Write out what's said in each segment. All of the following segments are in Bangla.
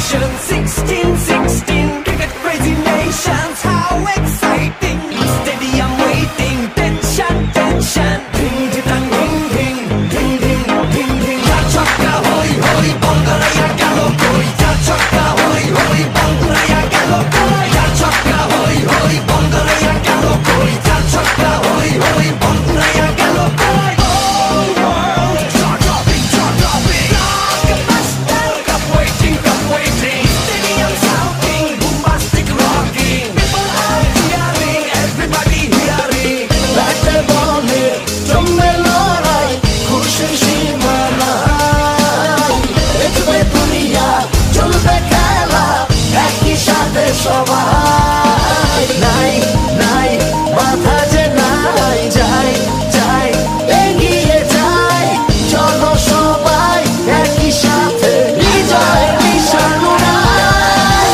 nation, 16, cricket crazy nations, how exciting! Stadium waiting, tension, ding ding ding ding ding ding ding ding. Chakka hoi hoi, banguraya gelo koi. Chakka hoi hoi, banguraya gelo koi. Chakka hoi hoi, banguraya gelo koi. Chakka hoi hoi, banguraya gelo koi. All world, chart-topping. Blockbuster, cup waiting. Stadium shouting, bombastic rocking. People are cheering, everybody hearing. Batter bowler, জমবে লড়াই, খুশির সীমা নাই। দেখবে দুনিয়া, চলবে খেলা, একই সাথে সবাই। নাই নাই বাধা যে নাই, যাই এগিয়ে যাই। চলো সবাই একই সাথে, বিজয় নিশান উড়াই।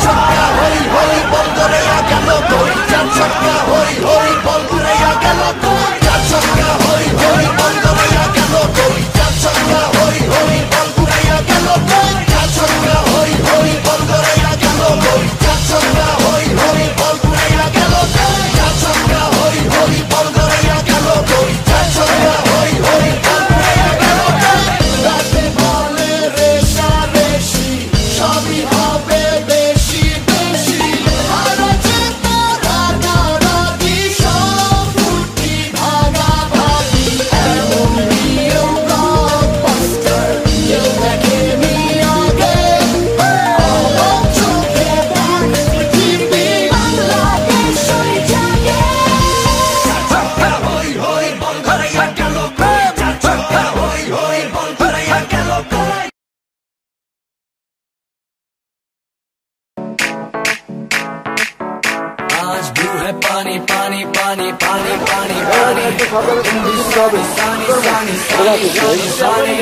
ছক্কা হই হই, বন্ধুরা গেল কই। ছক্কা হই হই, বন্ধুরা গেল কই। ছক্কা হই হই, বন্ধুরা গেল কই। ছক্কা হই হই, বন্ধুরা গেল কই। ছক্কা হই হই, বন্ধুরা গেল কই। ছক্কা হই হই, বন্ধুরা গেল কই। ছক্কা হই হই, বন্ধুরা গেল কই। ছক্কা হই হই, বন্ধুরা গেল কই। রাতে বলে রেশারেশি, সবই হবে বেশি বেশি। হারা জেতা রাগারাগি, সব ফুটি ভাগাভাগি। এমন নিয়ম ব্লকবাস্টার, কেউ দেখেনি আগে। অবাক চোখে দেখ পৃথিবী, বাংলাদেশ হয়ে জাগে। ছক্কা হই হই, বন্ধুরা গেল কই। ছক্কা হই হই, বন্ধুরা গেল কই। आज ब्लू है पानी पानी पानी पानी पानी पानी सानी सानी सानी सानी सानी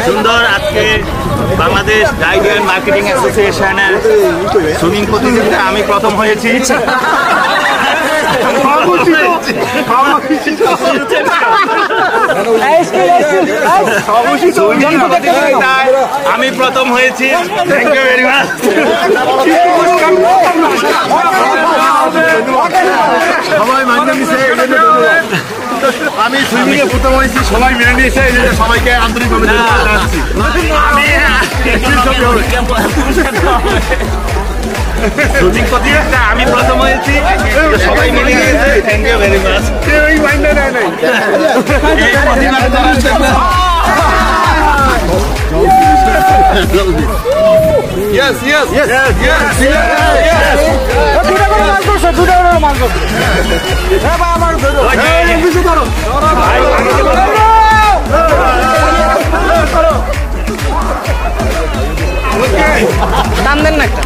সুন্দর আজকে বাংলাদেশ গাইড অ্যান্ড মার্কেটিং অ্যাসোসিয়েশনের সুইমিং প্রতিযোগিতা আমি প্রথম হয়েছি। আমি প্রথম হয়েছি। Thank you very much. সবাই মাইনে নিছে, আমি সুইমিং এ প্রথম হয়েছি, সবাই মেনে নিয়েছে, এই জন্য সবাইকে আন্তরিকভাবে জানাচ্ছি। সুইমিং প্রতিযোগিতা আমি প্রথম হয়েছি, সবাই মেনে নিয়েছে। Thank you very much. Yes, yes, yes, yes, yes, yes. টান দেন না একটা।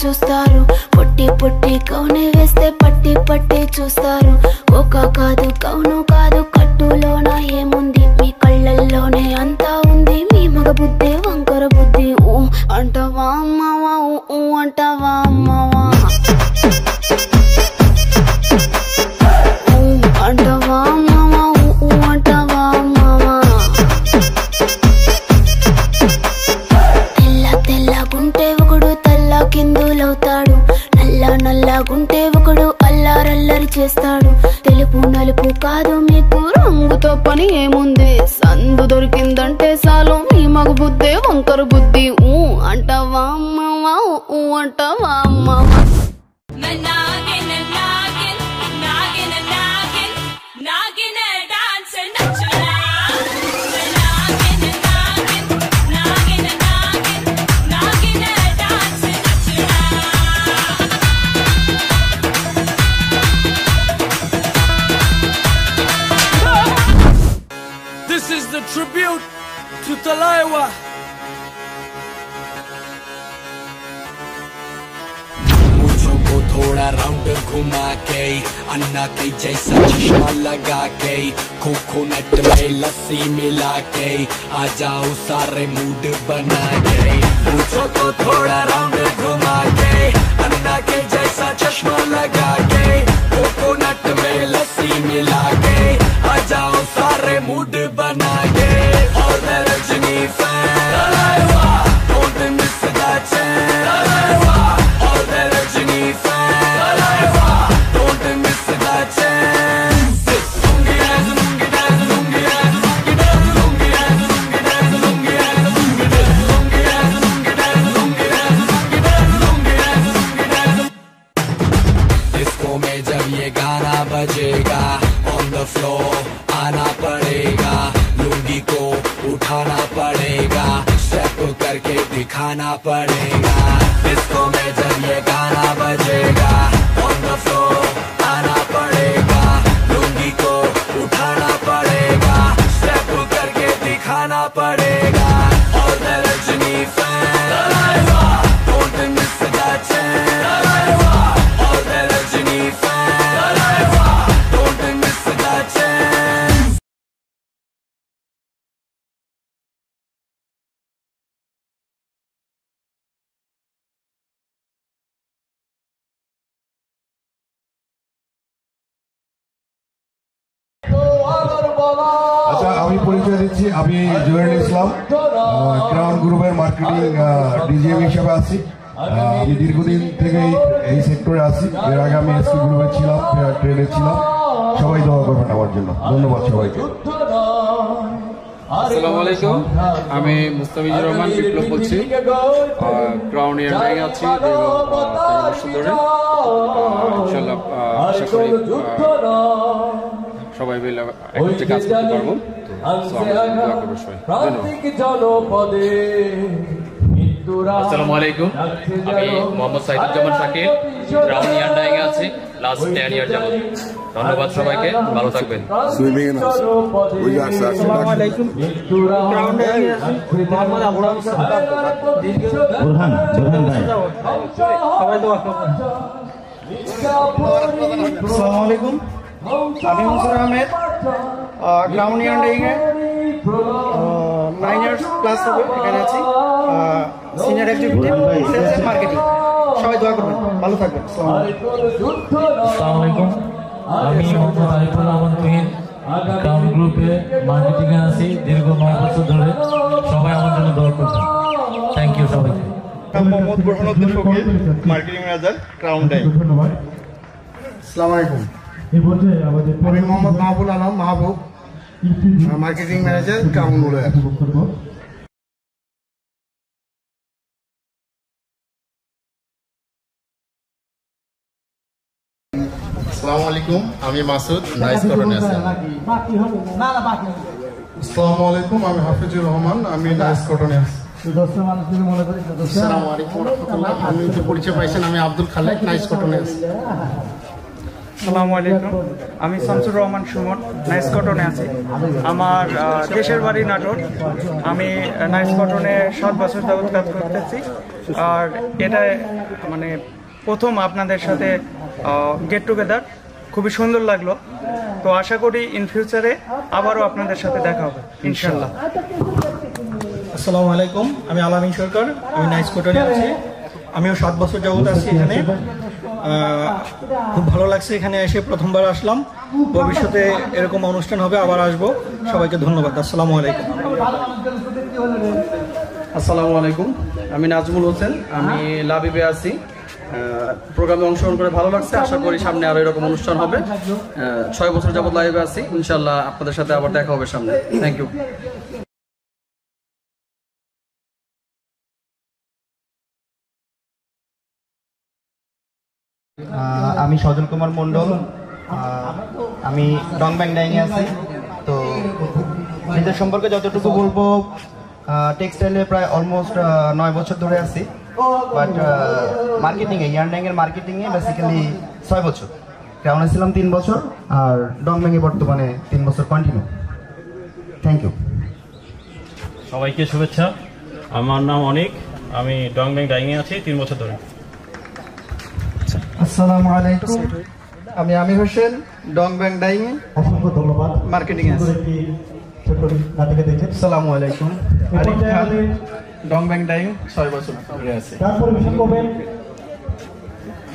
చూస్తారు, పొట్టి పొట్టి కౌనే వేస్తే పట్టి పట్టి చూస్తారు. కోకా కాదు కౌను కాదు, కట్టులోన ఏముంది, మీ కళ్ళల్లోనే అంతా ఉంది. మీ మగ బుద్ధి వంకర బుద్ధి. ఊ అంటావా అమ్మవా, ఊ అంటావా అమ్మవా, ఊ అంటావా అమ్మవా, ఊ అంటావా అమ్మవా. తెల్ల తెల్లగుంటే ఒకడు తల్ల కిందులవుతాడు, నల్ల నల్లగుంటే ఒకడు అల్లారల్లరి చేస్తాడు. తెలుపు నలుపు కాదు మీకు రంగుతో పని ఏముంది, సందు దొరికిందంటే చాలు మీ మగ బుద్ధే వంకర బుద్ధి. ఊ అంటావా అమ్మవా, ఊ అంటావా అమ్మవా. Nagging Salaiwa. मुझको थोड़ा राउंड घुमा के अन्ना के जैसा चश्मा लगा के कोकोनट में लस्सी मिला के आ जाओ सारे मूड बना के मुझको थोड़ा राउंड घुमा के अन्ना के जैसा चश्मा लगा के कोकोनट में लस्सी मिला के आ जाओ सारे मूड बना के और मैं Rajni fan don't miss that chance और मैं Rajni fan don't miss that chance lungi dance lungi dance lungi dance lungi dance lungi dance lungi dance lungi dance lungi dance lungi dance lungi dance lungi dance lungi dance lungi dance disco में जब ये गाना बजेगा on the floor आना पड़ेगा लुंगी को उठाना पड़ेगा स्टेप करके दिखाना पड़ेगा डिस्को में जब ये गाना बजेगा on the floor आना पड़ेगा लुंगी को उठाना पड़ेगा स्टेप करके दिखाना पड़ेगा और मैं Rajni fan don't miss that chance और मैं Rajni fan don't miss that chance আচ্ছা আমি পরিচয় দিচ্ছি আমি জহিরুল ইসলাম ক্রাউন গ্রুপের মার্কেটিং ডিজিএম হিসেবে আছি আমি দীর্ঘদিন থেকে এই সেক্টরে আছি এর আগে আমি এসপি গ্রুপে ছিলাম ট্রেডে ছিলাম সবাই দোয়া করবেন আমার জন্য ধন্যবাদ সবাইকে আসসালামু আলাইকুম আমি মুস্তাফিজুর রহমান বিপ্লব বলছি ক্রাউন এয়ারলাইন আছি দীর্ঘ 13 বছর ধরে ইনশাআল্লাহ আশা করি সবাই মিলে একসাথে কাজ করতে পারবো আসসালামু আলাইকুম আমি মোহাম্মদ সাইদুজ্জামান শাকির ক্রাউন এয়ারলাইন আছি লাস্ট 10 ইয়ার যাবত ধন্যবাদ সবাইকে ভালো থাকবেন সুইমিং এন্ড উই আর আসসালামু আলাইকুম ক্রাউন এয়ারলাইন মোহাম্মদ আবুল বুরহান ভাই সবাই দোয়া করবেন আসসালামু আলাইকুম আমি মনসুর আহমেদ ক্রাউন এয়ারলাইন এ 9 ইয়ার্স প্লাস হবে এখানে আছি senior executive sales and marketing সবাই দোয়া করবেন ভালো থাকবেন আসসালামু আলাইকুম আমি মোহাম্মদ আরিফুল রহমান তুহিন ক্রাউন গ্রুপে মার্কেটিং এ আছি দীর্ঘ 9 বছর ধরে সবাই আমার জন্য দোয়া করবেন থ্যাংক ইউ সবাইকে মোহাম্মদ বুরহানুদ্দিন ফকির মার্কেটিং ম্যানেজার ক্রাউন ডাই আসসালামু আলাইকুম আমি মোহাম্মদ মাহবুব আলম মাহবুব মার্কেটিং ম্যানেজার ক্রাউন ওয়্যার আসসালামু আলাইকুম আমি মাসুদ নাইস কটনে আছি আসসালামু আলাইকুম আমি হাফিজুর রহমান আমি নাইস কটনে আছি আসসালামু আলাইকুম রাহমাতুল্লাহ আমি তো পরিচয় পাইছেন আমি আব্দুল খালেক নাইস কটনে আছি আসসালামু আলাইকুম আমি শামসুর রহমান সুমন নাইস কটনে আছি আমার দেশের বাড়ি নাটোর আমি নাইস কটনে 7 বছর যাবত কাজ করতেছি আর এটা মানে প্রথম আপনাদের সাথে গেট টুগেদার খুবই সুন্দর লাগলো তো আশা করি ইন ফিউচারে আবারও আপনাদের সাথে দেখা হবে ইনশাআল্লাহ আসসালামু আলাইকুম আমি আলামিন সরকার আমি নাইস কটনে আছি আমিও 7 বছর যাবত আছি এখানে খুব ভালো লাগছে এখানে এসে প্রথমবার আসলাম ভবিষ্যতে এরকম অনুষ্ঠান হবে আবার আসবো সবাইকে ধন্যবাদ আসসালামু আলাইকুম আসসালামু আলাইকুম আমি নাজমুল হোসেন আমি লাবিবে আছি প্রোগ্রামে অংশগ্রহণ করে ভালো লাগছে আশা করি সামনে আরো এরকম অনুষ্ঠান হবে 6 বছর যাবত লাইভে আছি ইনশাআল্লাহ আপনাদের সাথে আবার দেখা হবে সামনে থ্যাংক ইউ আমি সজল কুমার মন্ডল আমি ডংব্যাং ডাইংয়ে আছি তো নিজের সম্পর্কে যতটুকু বলবো টেক্সটাইলে প্রায় অলমোস্ট 9 বছর ধরে আছি বাট মার্কেটিংয়ে ইয়ারডাইংয়ের মার্কেটিংয়ে বেসিক্যালি 6 বছর ক্রাউনে ছিলাম 3 বছর আর ডংব্যাংয়ে বর্তমানে 3 বছর কন্টিনিউ থ্যাংক ইউ সবাইকে শুভেচ্ছা। আমার নাম অনিক, আমি ডংব্যাং ডাইংয়ে আছি 3 বছর ধরে। আসসালামু আলাইকুম, আমি আমির হোসেন, ডংব্যাং ডাইংয়ে অসংখ্য ধন্যবাদ, মার্কেটিং এ আছি। আসসালামু আলাইকুম, আরিফ খান, ডংব্যাং ডাইং 6 বছর ধরে আছি।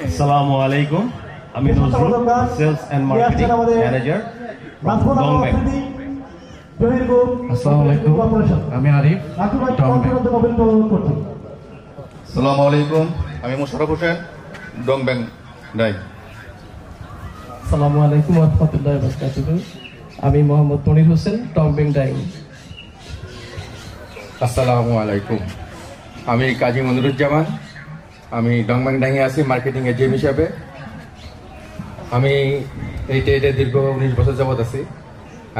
আসসালামু আলাইকুম, আমি Nazrul, sales and marketing manager ডংব্যাং। আসসালামু আলাইকুম, আমি আরিফ, ডংব্যাং। আসসালামু আলাইকুম, আমি মোশাররফ হোসেন, ডংব্যাং ডাইং। আসসালামু আলাইকুম ওয়া রাহমাতুল্লাহি ওয়া বারাকাতুহু, আমি মোহাম্মদ মনির হোসেন, ডংব্যাং ডাইং। আসসালামু আলাইকুম, আমি কাজী মনিরুজ্জামান, আমি ডংব্যাং ডাইংয়ে আছি মার্কেটিং এজেন্ট হিসাবে। আমি এই ট্রেডে দীর্ঘ 19 বছর যাবৎ আছি।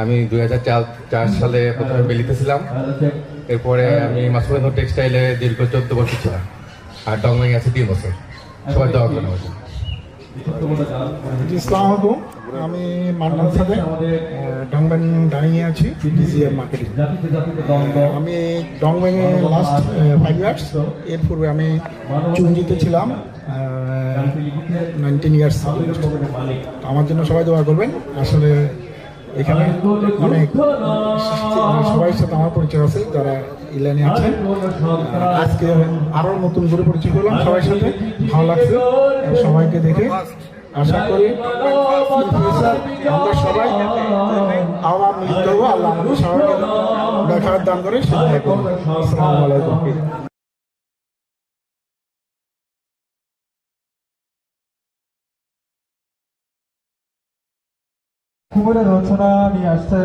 আমি 2004 সালে প্রথমে বেলিতে ছিলাম, এরপরে আমি মাসুদ টেক্সটাইলে দীর্ঘ 14 বছর ছিলাম, আর ডংব্যাংয়ে আছি 3 বছর। সবাই দোয়া করুন। আসসালামু আলাইকুম, আমি মান্নান সাদেক, ডংব্যাং ডাইংয়ে আছি, ডিজিএম মার্কেটিং। আমি ডংব্যাংয়ে লাস্ট 5 ইয়ার্স, এর পূর্বে আমি চুঞ্জিতে ছিলাম 19 ইয়ার্স। আমার জন্য সবাই দোয়া করবেন। আসলে এখানে অনেক সবাই সাথে আমার পরিচয় আছে যারা ইলানে আছেন। আজকে আরো নতুন করে পরিচয় করলাম সবার সাথে, ভালো লাগছে সবাইকে দেখে। আশা করি আমরা সবাই আবার মিলিত হবো। আল্লাহ আমাদের সবাইকে দেখার দান করে। আসসালামু আলাইকুম।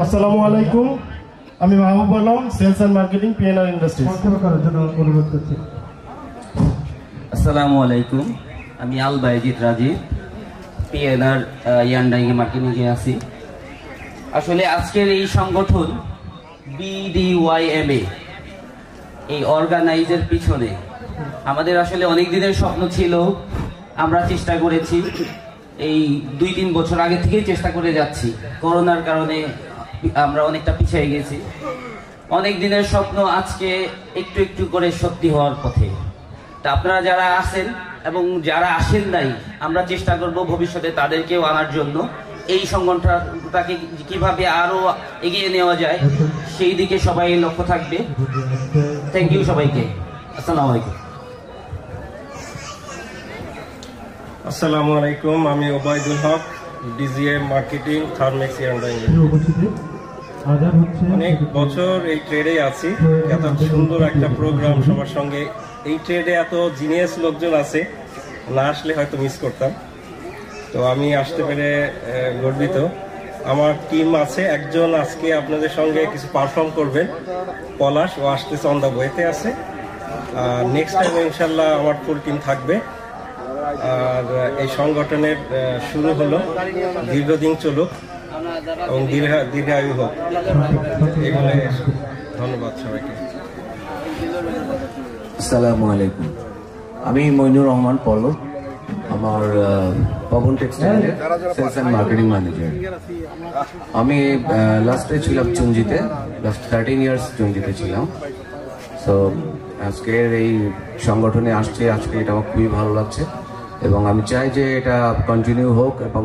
আসসালামু আলাইকুম, আমি Mahbub Alam, sales and marketing, PNR industries. অনুরোধ করছি। আসসালামু আলাইকুম, আমি আল বাইজিদ রাজীব, পিএনআর ইয়ান্ডাইং মার্কেটিংয়ে আছি। আসলে আজকের এই সংগঠন BDYMA এই অর্গানাইজের পিছনে আমাদের আসলে অনেক দিনের স্বপ্ন ছিল। আমরা চেষ্টা করেছি, এই 2-3 বছর আগে থেকেই চেষ্টা করে যাচ্ছি। করোনার কারণে আমরা অনেকটা পিছিয়ে গেছি। অনেক দিনের স্বপ্ন আজকে একটু একটু করে সত্যি হওয়ার পথে। তা আপনারা যারা আছেন এবং যারা আসেন নাই, আমরা চেষ্টা করব ভবিষ্যতে তাদেরকেও আনার জন্য। এই সংগঠনটাকে কিভাবে আরো এগিয়ে নেওয়া যায় সেই দিকে সবাই লক্ষ্য থাকবে। থ্যাংক ইউ সবাইকে। আসসালামু আলাইকুম। আসসালামু আলাইকুম, আমি ওবায়দুল হক, ডিজিএম মার্কেটিং, থার্মেক্স ইয়ান্ডাইং। অনেক বছর এই ট্রেডে আছি। এত সুন্দর একটা প্রোগ্রাম সবার সঙ্গে। এই ট্রেডে এত জিনিয়াস লোকজন আছে, না আসলে হয়তো মিস করতাম। তো আমি আসতে পেরে গর্বিত। আমার টিম আছে, একজন আজকে আপনাদের সঙ্গে কিছু পারফর্ম করবেন, পলাশ, ও আসতেছে, অন দ্য ওয়েতে আছে। আর নেক্সট টাইম ইনশাল্লাহ আমার ফুল টিম থাকবে। আর এই সংগঠনের শুরু হলো, দীর্ঘদিন চলুক এবং দীর্ঘায়ু হোক, এগুলো। ধন্যবাদ সবাইকে। আসসালামু আলাইকুম, আমি মইনুর রহমান পল্লব, আমার পবন টেক্সটাইলের সেলস অ্যান্ড মার্কেটিং ম্যানেজার। আমি লাস্টে ছিলাম চুঞ্জিতে, লাস্ট 13 ইয়ার্স চুঞ্জিতে ছিলাম। সো আজকের এই সংগঠনে আসছে, আজকে এটা আমার খুবই ভালো লাগছে এবং আমি চাই যে এটা কন্টিনিউ হোক এবং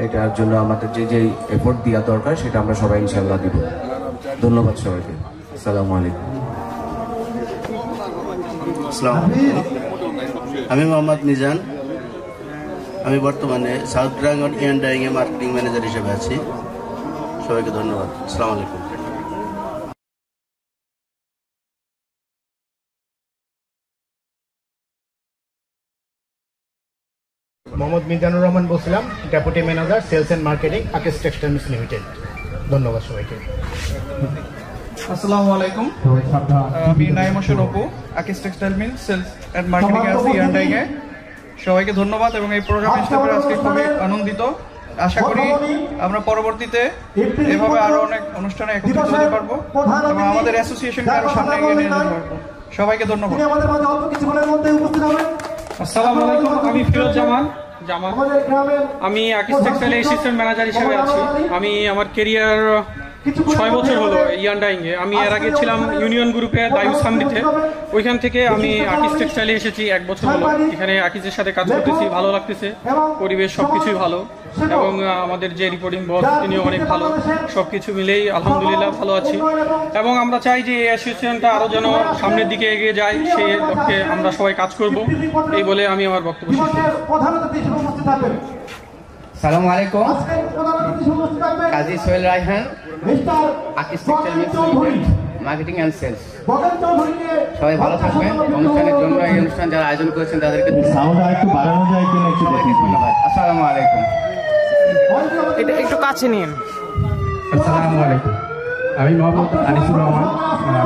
এটার জন্য আমাদের যে যে এফোর্ট দেওয়া দরকার সেটা আমরা সবাই ইনশাআল্লাহ দিব। ধন্যবাদ সবাইকে। আসসালামু আলাইকুম। আমি মোহাম্মদ মিজান, আমি বর্তমানে সাউথ ড্রাগন ইয়ান্ডাইংয়ে মার্কেটিং ম্যানেজার হিসেবে আছি। সবাইকে ধন্যবাদ। আসসালামু আলাইকুম। মোহাম্মদ মিজানুর রহমান বলছিলাম, deputy manager, sales and marketing, Akis textiles limited. ধন্যবাদ সবাইকে। আসসালামু আলাইকুম, আমি Naim Hossain Apu, Akis textile mill, sales and marketing আছি ইয়ান্ডাইংয়ে। সবাইকে ধন্যবাদ এবং এই প্রোগ্রামে হিসেবে আজকে খুবই আনন্দিত। আশা করি আমরা পরবর্তীতে এভাবে আরো অনেক অনুষ্ঠানে একত্রিত হতে পারবো এবং আমাদের অ্যাসোসিয়েশনকে আরো সামনে এগিয়ে নিয়ে যেতে পারবো। সবাইকে ধন্যবাদ। আসসালামু আলাইকুম, আমি ফিরোজ জামান, আমি আকিস টেক্সটাইল অ্যাসিস্ট্যান্ট ম্যানেজার হিসেবে আছি। আমি আমার কেরিয়ার 6 বছর হলো ইয়ান ডাইংয়ে। আমি এর আগে ছিলাম ইউনিয়ন গ্রুপে দায়ুস সামরিতে, ওইখান থেকে আমি আকিজ টেক্সটাইলে এসেছি 1 বছর হলো। এখানে আকিজের সাথে কাজ করতেছি, ভালো লাগতেছে, পরিবেশ সবকিছুই ভালো এবং আমাদের যে রিপোর্টিং বস তিনিও অনেক ভালো। সবকিছু মিলেই আলহামদুলিল্লাহ ভালো আছি এবং আমরা চাই যে এই অ্যাসোসিয়েশনটা আরও যেন সামনের দিকে এগিয়ে যায়, সেই লক্ষ্যে আমরা সবাই কাজ করব, এই বলে আমি আমার বক্তব্য শেষ করছি। আসসালামু আলাইকুম, Kazi Sohel Raihan, Akij textile marketing and sales. সবাই ভালো থাকবেন। অনুষ্ঠানের জন্য এই অনুষ্ঠান যারা আয়োজন করেছেন তাদেরকে ধন্যবাদ। আসসালামু আলাইকুম। এটা একটু কাছে নিন। আসসালামু আলাইকুম, আমি Mohammad Anisur Rahman,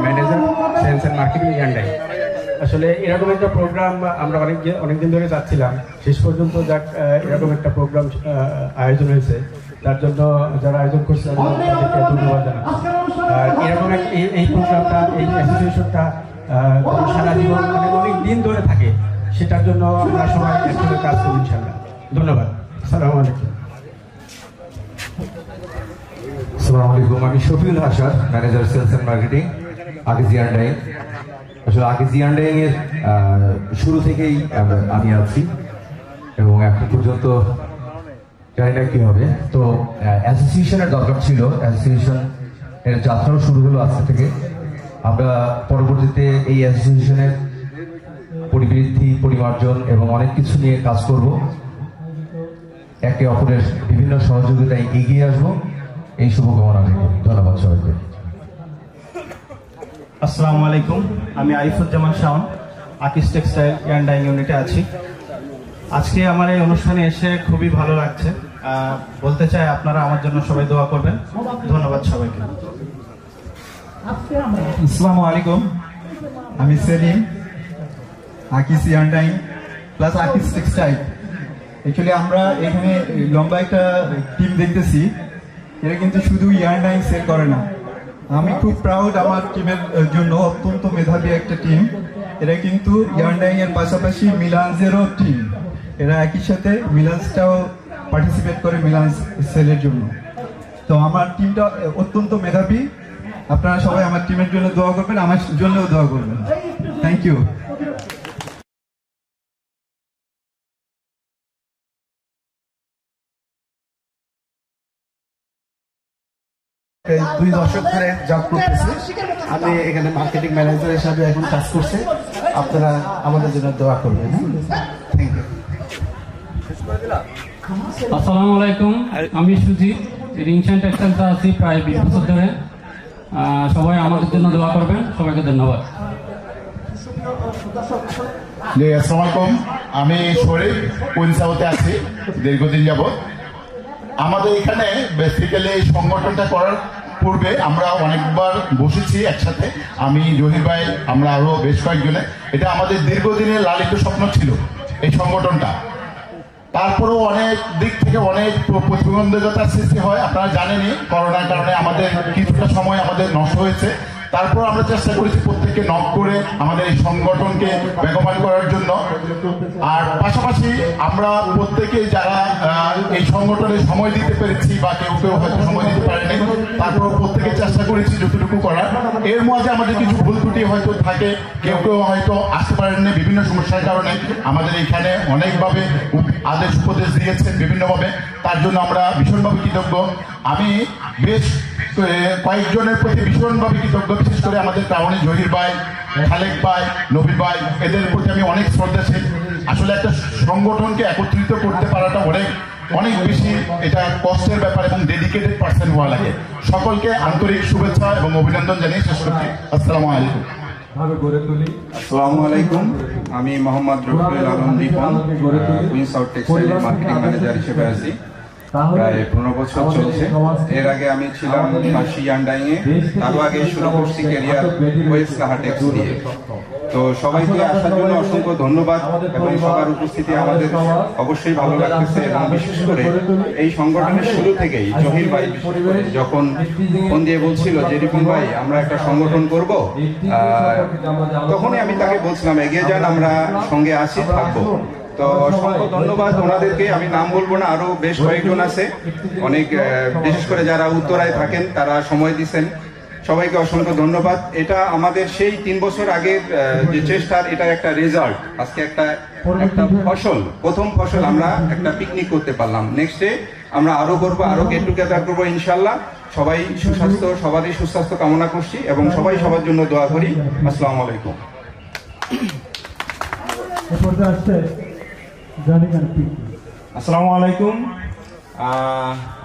manager sales and marketing yarn dye. আসলে এরকম একটা প্রোগ্রাম আমরা অনেকদিন ধরে যাচ্ছিলাম, শেষ পর্যন্ত যাক এরকম একটা প্রোগ্রাম আয়োজন হয়েছে, তার জন্য যারা আয়োজন করছে তাদেরকে ধন্যবাদ জানাচ্ছি। আর এরকম এই প্রোগ্রামটা, এই অ্যাসোসিয়েশনটা সারা জীবন মানে অনেক দিন ধরে থাকে, সেটার জন্য আমরা সবাই একসাথে কাজ করি ইনশাআল্লাহ। ধন্যবাদ। আসসালামু আলাইকুম। আসসালামু আলাইকুম, আমি Shafiul Hasan, manager sales and marketing Akij yarn dye. আসলে আকিজ ইয়ান্ডাই এর শুরু থেকেই আমি আছি এবং এখন পর্যন্ত জানি না কি হবে। তো অ্যাসোসিয়েশনের দরকার ছিল, অ্যাসোসিয়েশন এর যাত্রাও শুরু হলো আজকে থেকে। আমরা পরবর্তীতে এই অ্যাসোসিয়েশনের পরিবৃদ্ধি, পরিমার্জন এবং অনেক কিছু নিয়ে কাজ করব, একে অপরের বিভিন্ন সহযোগিতায় এগিয়ে আসবো, এই শুভকামনা রেখে ধন্যবাদ সবাইকে। আসসালামু আলাইকুম, আমি আরিফুজ্জামান শাওন, আকিজ টেক্সটাইল ইয়ান্ডাইং ইউনিটে আছি। আজকে আমার এই অনুষ্ঠানে এসে খুবই ভালো লাগছে। বলতে চাই আপনারা আমার জন্য সবাই দোয়া করবেন। ধন্যবাদ সবাইকে। আসসালামু আলাইকুম, আমি Selim, Akij yarn dyeing plus Akij textile. Actually আমরা এখানে লম্বা একটা টিম দেখতেছি, এরা কিন্তু শুধু ইয়ান্ডাইং সেল করে না। আমি খুব প্রাউড আমার টিমের জন্য, অত্যন্ত মেধাবী একটা টিম। এরা কিন্তু ইয়ান্ডাইং এর পাশাপাশি মিলান্সেরও টিম, এরা একই সাথে মিলান্সটাও পার্টিসিপেট করে মিলান্স সেলের জন্য। তো আমার টিমটা অত্যন্ত মেধাবী। আপনারা সবাই আমার টিমের জন্য দোয়া করবেন, আমার জন্যও দোয়া করবেন। Thank you. দুই দশক ধরে জব করতেছি, আমি এখানে মার্কেটিং ম্যানেজার হিসাবে এখন কাজ করছি। আপনারা আমাদের জন্য দোয়া করবেন। Thank you. আসসালামু আলাইকুম, আমি সুজিত, রিংশন টেক্সটাইলসে আছি প্রায় 20 বছর ধরে। সবাই আমাদের জন্য দোয়া করবেন, সবাইকে ধন্যবাদ। আসসালামু আলাইকুম, আমি শরীফ, কুইন সাউথে আছি দীর্ঘদিন যাবত। আমাদের এখানে বেসিক্যালি এই সংগঠনটা করার পূর্বে আমরা অনেকবার বসেছি একসাথে, আমি জহির ভাই, আমরা আরো বেশ কয়েকজনে। এটা আমাদের দীর্ঘদিনের লালিত স্বপ্ন ছিল এই সংগঠনটা। তারপরেও অনেক দিক থেকে অনেক প্রতিবন্ধকতার সৃষ্টি হয়, আপনারা জানেনই, করোনার কারণে আমাদের কিছুটা সময় আমাদের নষ্ট হয়েছে। তারপর আমরা চেষ্টা করেছি প্রত্যেককে নক করে আমাদের এই সংগঠনকে বেগবান করার জন্য। আর পাশাপাশি আমরা প্রত্যেকে যারা এই সংগঠনে সময় দিতে পেরেছি বা কেউ কেউ হয়তো সময় দিতে পারেনি, তারপর প্রত্যেকে চেষ্টা করেছি যতটুকু করার। এর মধ্যে আমাদের কিছু ভুল ত্রুটি হয়তো থাকে, কেউ কেউ হয়তো আসতে পারেননি বিভিন্ন সমস্যার কারণে। আমাদের এখানে অনেকভাবে আদেশ উপদেশ দিয়েছেন বিভিন্নভাবে, তার জন্য আমরা ভীষণভাবে কৃতজ্ঞ। আমি বেশ কয়েকজনের প্রতি ভীষণভাবে কৃতজ্ঞ, বিশেষ করে আমাদের টাউনে জহির ভাই, খালেক ভাই, নবী ভাই, এদের প্রতি আমি অনেক শ্রদ্ধাশীল। আসলে একটা সংগঠনকে একত্রিত করতে পারাটা অনেক বেশি এটা কষ্টের ব্যাপার এবং ডেডিকেটেড পার্সন হওয়া লাগে। সকলকে আন্তরিক শুভেচ্ছা এবং অভিনন্দন জানিয়ে শেষ করছি। আসসালামু আলাইকুম। আসসালামু আলাইকুম, আমি মোহাম্মদ রফিকুল আলম দীপন, কুইন সাউথ টেক্সটাইলের মার্কেটিং ম্যানেজার হিসেবে আছি। প্রায় 15 বছর চলছে। এর আগে আমি ছিলাম কাশি ইয়ান্ডাইংয়ে, তারও আগে শুরু করছি ক্যারিয়ার ওয়েস্ট লাহাটেক্স দিয়ে। তো সবাইকে আসার জন্য অসংখ্য ধন্যবাদ এবং সবার উপস্থিতি আমাদের অবশ্যই ভালো লাগতেছে। এবং বিশেষ করে এই সংগঠনের শুরু থেকেই জহির ভাই বিশেষ করে যখন ফোন দিয়ে বলছিল যে রিপন ভাই আমরা একটা সংগঠন করব, তখনই আমি তাকে বলছিলাম এগিয়ে যান, আমরা সঙ্গে আসি থাকবো। তো অসংখ্য ধন্যবাদ ওনাদেরকে। আমি নাম বলবো না, আরো বেশ কয়েকজন আছে অনেক, বিশেষ করে যারা উত্তরায় থাকেন তারা সময় দিচ্ছেন। সবাইকে অসংখ্য ধন্যবাদ। এটা আমাদের সেই 3 বছর আগের যে চেষ্টার এটার একটা রেজাল্ট। আজকে একটা ফসল, প্রথম ফসল আমরা একটা পিকনিক করতে পারলাম। নেক্সট ডে আমরা আরো করবো, আরো গেট টুগেদার করবো ইনশাল্লাহ। সবাই সুস্বাস্থ্য, সবারই সুস্বাস্থ্য কামনা করছি এবং সবাই সবার জন্য দোয়া করি। আসসালামু আলাইকুম। আসসালামু আলাইকুম।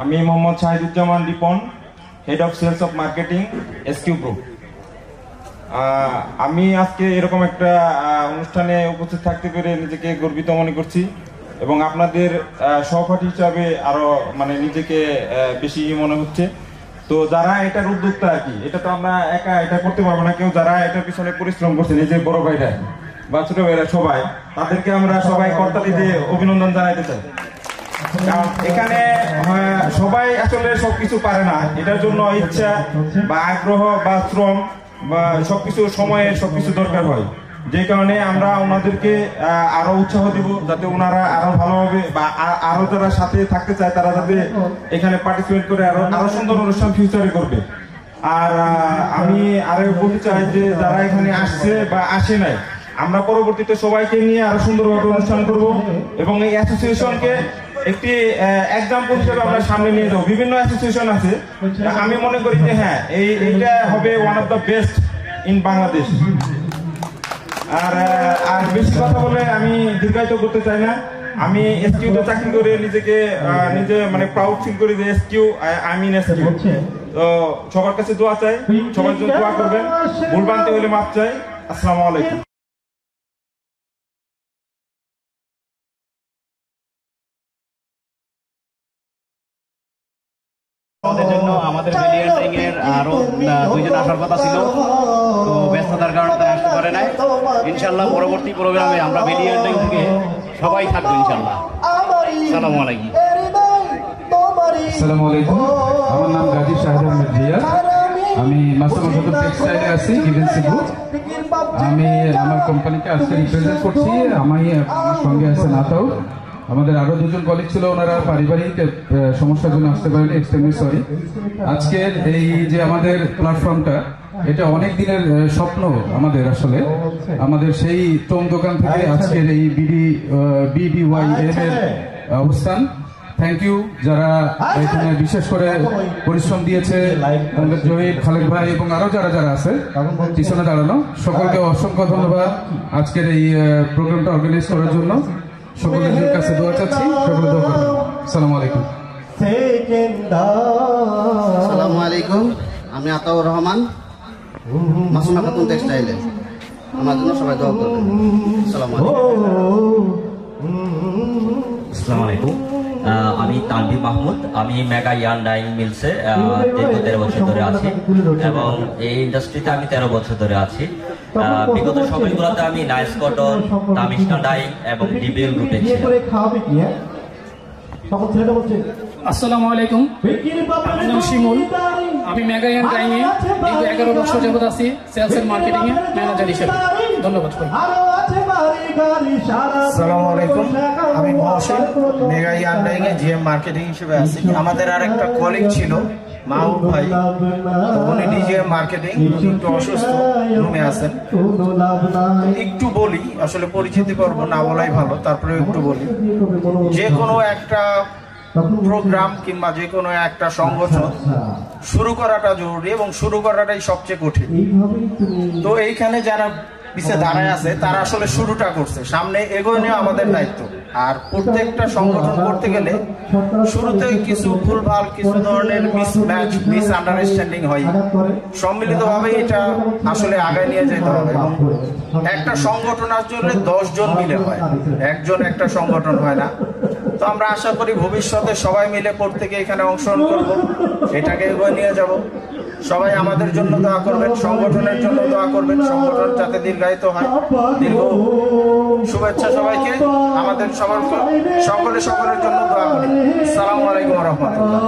আমি Mohammad Shahiduzzaman Ripon, head of sales of marketing, SQ group. আমি আজকে এরকম একটা অনুষ্ঠানে উপস্থিত থাকতে পেরে নিজেকে গর্বিত মনে করছি এবং আপনাদের সহপাঠী হিসাবে আরো নিজেকে বেশি মনে হচ্ছে। তো যারা এটার উদ্যোক্তা আর কি, এটা তো আমরা একা এটা করতে পারবো না, কেউ যারা এটার পিছনে পরিশ্রম করছে, নিজের বড় ভাইরা বা ছোট ভাইরা সবাই, তাদেরকে আমরা সবাই করতালি দিয়ে অভিনন্দন জানাইতে চাই। কারণ এখানে সবাই আসলে সবকিছু পারে না, এটার জন্য ইচ্ছা বা আগ্রহ বা শ্রম বা সবকিছু সময়ে সবকিছু দরকার হয়। যে কারণে আমরা ওনাদেরকে আরো উৎসাহ দিব যাতে ওনারা আরো ভালোভাবে বা আরো যারা সাথে থাকতে চায় তারা যাতে এখানে পার্টিসিপেট করে আরো সুন্দর অনুষ্ঠান ফিউচারে করবে। আর আমি আরো বলতে চাই যে যারা এখানে আসছে বা আসে নাই, আমরা পরবর্তীতে সবাইকে নিয়ে আরো সুন্দরভাবে অনুষ্ঠান করব এবং এই অ্যাসোসিয়েশনকে একটি এক্সাম্পল হিসেবে আমরা সামনে নিয়ে যাবো। বিভিন্ন অ্যাসোসিয়েশন আছে, আমি মনে করি যে হ্যাঁ এইটা হবে one of the best in Bangladesh. আর বেশি কথা বলে আমি দীর্ঘায়িত করতে চাই না। আমি এসকিউতে চাকরি করে নিজেকে নিজে প্রাউড ফিল করি যে এসকিউ, আই মিন এসকিউ। তো সবার কাছে দোয়া চাই, সবার জন্য দোয়া করবেন, ভুল বানতে হলে মাপ চাই। আসসালামু আলাইকুম। আমাদের জন্য আমাদের মিলিয়ন এর আরো 2 জন আসার কথা ছিল, তো ব্যস্ততার কারণে তারা আসতে পারে নাই। ইনশাআল্লাহ পরবর্তী প্রোগ্রামে আমরা মিলিয়ন থেকে সবাই থাকবো ইনশাআল্লাহ। আসসালামু আলাইকুম। আসসালামু আলাইকুম। আমার নাম গাজী শাহজাহান আহমেদ জিয়া। আমি মাস্টার টেক্সটাইলে আছি, ইভেন্সি গ্রুপ। আমি আমার কোম্পানিকে আজকে রিপ্রেজেন্ট করছি। আমার সঙ্গে আছে নাতাও, আমাদের আরো 2 জন কলিগ ছিল, ওনারা পারিবারিক সমস্যার জন্য আসতে পারেন, এক্সট্রিমলি সরি। আজকের এই যে আমাদের প্ল্যাটফর্মটা, এটা অনেক দিনের স্বপ্ন আমাদের। আসলে আমাদের সেই টোম দোকান থেকে আজকের এই BDYM এর অবস্থান। থ্যাংক ইউ যারা এখানে বিশেষ করে পরিশ্রম দিয়েছে, আমাদের জহির, খালেদ ভাই এবং আরো যারা যারা আছে পিছনে দাঁড়ানো, সকলকে অসংখ্য ধন্যবাদ আজকের এই প্রোগ্রামটা অর্গানাইজ করার জন্য। সকলের কাছে দোয়া চাচ্ছি, সকলে দোয়া করবেন। আসসালামু আলাইকুম। আসসালামু আলাইকুম। আমি আতাউর রহমান, মাসুমা খাতুন টেক্সটাইলে। আমার জন্য সবাই দোয়া করবেন। আসসালামু আলাইকুম। আমি তানভীর মাহমুদ, আমি মেগা ইয়ার্ন ডাইং মিলসে দীর্ঘ 13 বছর ধরে আছি এবং এই ইন্ডাস্ট্রিতে আমি 13 বছর ধরে আছি। বিগত সময়গুলোতে আমি নাইস কটন, তামিস্টান ডাইং এবং ডিবিএল গ্রুপে ছিলাম। আসসালামু আলাইকুম। আমার নাম শিমুল, আমি মেগা ইয়ার্ন ডাইং এ দীর্ঘ 11 বছর যাবত আছি সেলস এন্ড মার্কেটিং এ ম্যানেজার হিসেবে। ধন্যবাদ। আসসালামু আলাইকুম। আমি মহসিন, মেগা ইয়ার্ন ডাইং এ জিএম মার্কেটিং হিসেবে আছি। আমাদের আর একটা কলিগ ছিল মাহবুব ভাই, উনি ডিজিএম মার্কেটিং, একটু অসুস্থ, রুমে আছেন। একটু বলি, আসলে পরিচিতি পর্ব না বলাই ভালো, তারপরে একটু বলি। যে কোনো একটা প্রোগ্রাম কিংবা যে কোনো একটা সংগঠন শুরু করাটা জরুরি এবং শুরু করাটাই সবচেয়ে কঠিন। তো এইখানে যারা পিছিয়ে দাঁড়ায় আছে তারা আসলে শুরুটা করছে, সামনে এগোয় নেওয়া আমাদের দায়িত্ব। আর প্রত্যেকটা সংগঠন করতে গেলে শুরুতে কিছু ভুলভাল, কিছু ধরনের মিসম্যাচ, মিস আন্ডারস্ট্যান্ডিং হয়, সম্মিলিতভাবে এটা আসলে আগায় নিয়ে যেতে হবে। এবং একটা সংগঠন আসলে 10 জন মিলে হয়, একজন একটা সংগঠন হয় না। তো আমরা আশা করি ভবিষ্যতে সবাই মিলে প্রত্যেকে এখানে অংশগ্রহণ করব, এটাকে এগিয়ে নিয়ে যাব। সবাই আমাদের জন্য দোয়া করবেন, সংগঠনের জন্য দোয়া করবেন, সংগঠন যাতে দীর্ঘায়িত হয়। দীর্ঘ শুভেচ্ছা সবাইকে, আমাদের সকলের জন্য দোয়া করি। আসসালামু আলাইকুম ওয়া রাহমাতুল্লাহ।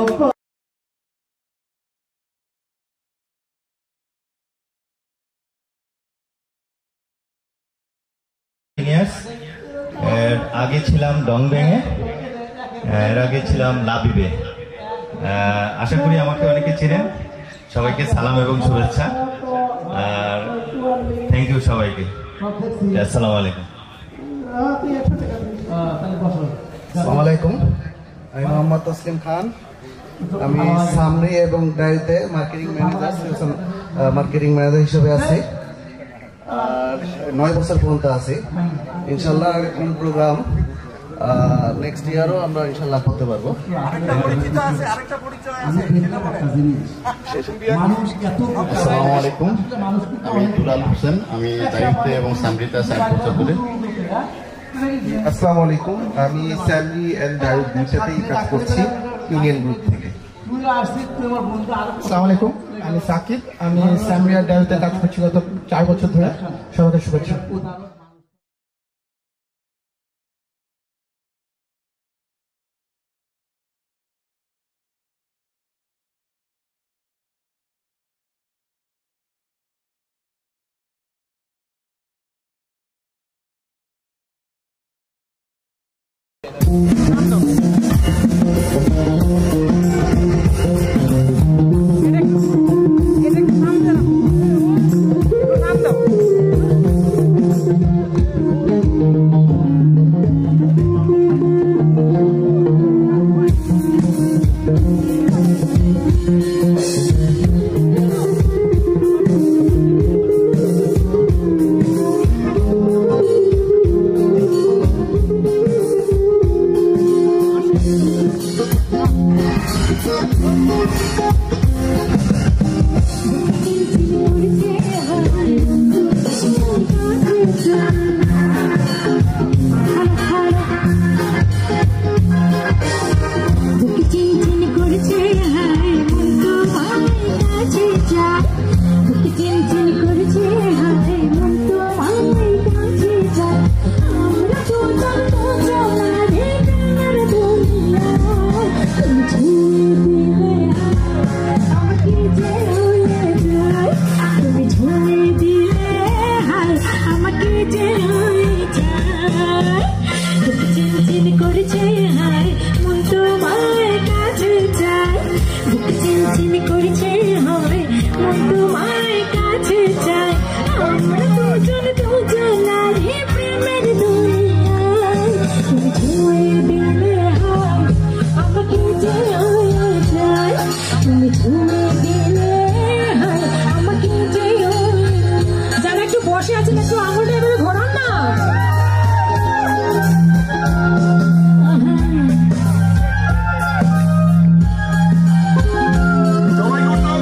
আগে ছিলাম ডংবেঙে, এর আগে ছিলাম লাবিবে। আশা করি আমাকে অনেকে চেনেন। সবাইকে সালাম এবং শুভেচ্ছা, আর থ্যাংক ইউ সবাইকে। আসসালামু আলাইকুম। আসসালামু আলাইকুম, আমি মোহাম্মদ তসলিম খান। আমি সামরি এবং ডাইতে মার্কেটিং ম্যানেজার হিসেবে আছি, আর 9 বছর পর্যন্ত আছি। ইনশাল্লাহ কোন প্রোগ্রাম নেক্সট ইয়ারও আমরা ইনশাল্লাহ করতে পারবো। আসসালামু আলাইকুম, আমি দুলাল হোসেন, আমি দায়িত্বে এবং সামরিতে আছি 8 বছর ধরে। আসসালামু আলাইকুম, আমি স্যামরি এন্ড ডায়ুর দুইটাতেই কাজ করছি ইউনিয়ন গ্রুপ থেকে। আসসালামু আলাইকুম, আমি সাকিব, আমি স্যামরি আর ডায়ুতে কাজ করছি গত 4 বছর ধরে। সবাইকে শুভেচ্ছা। জবাই করতে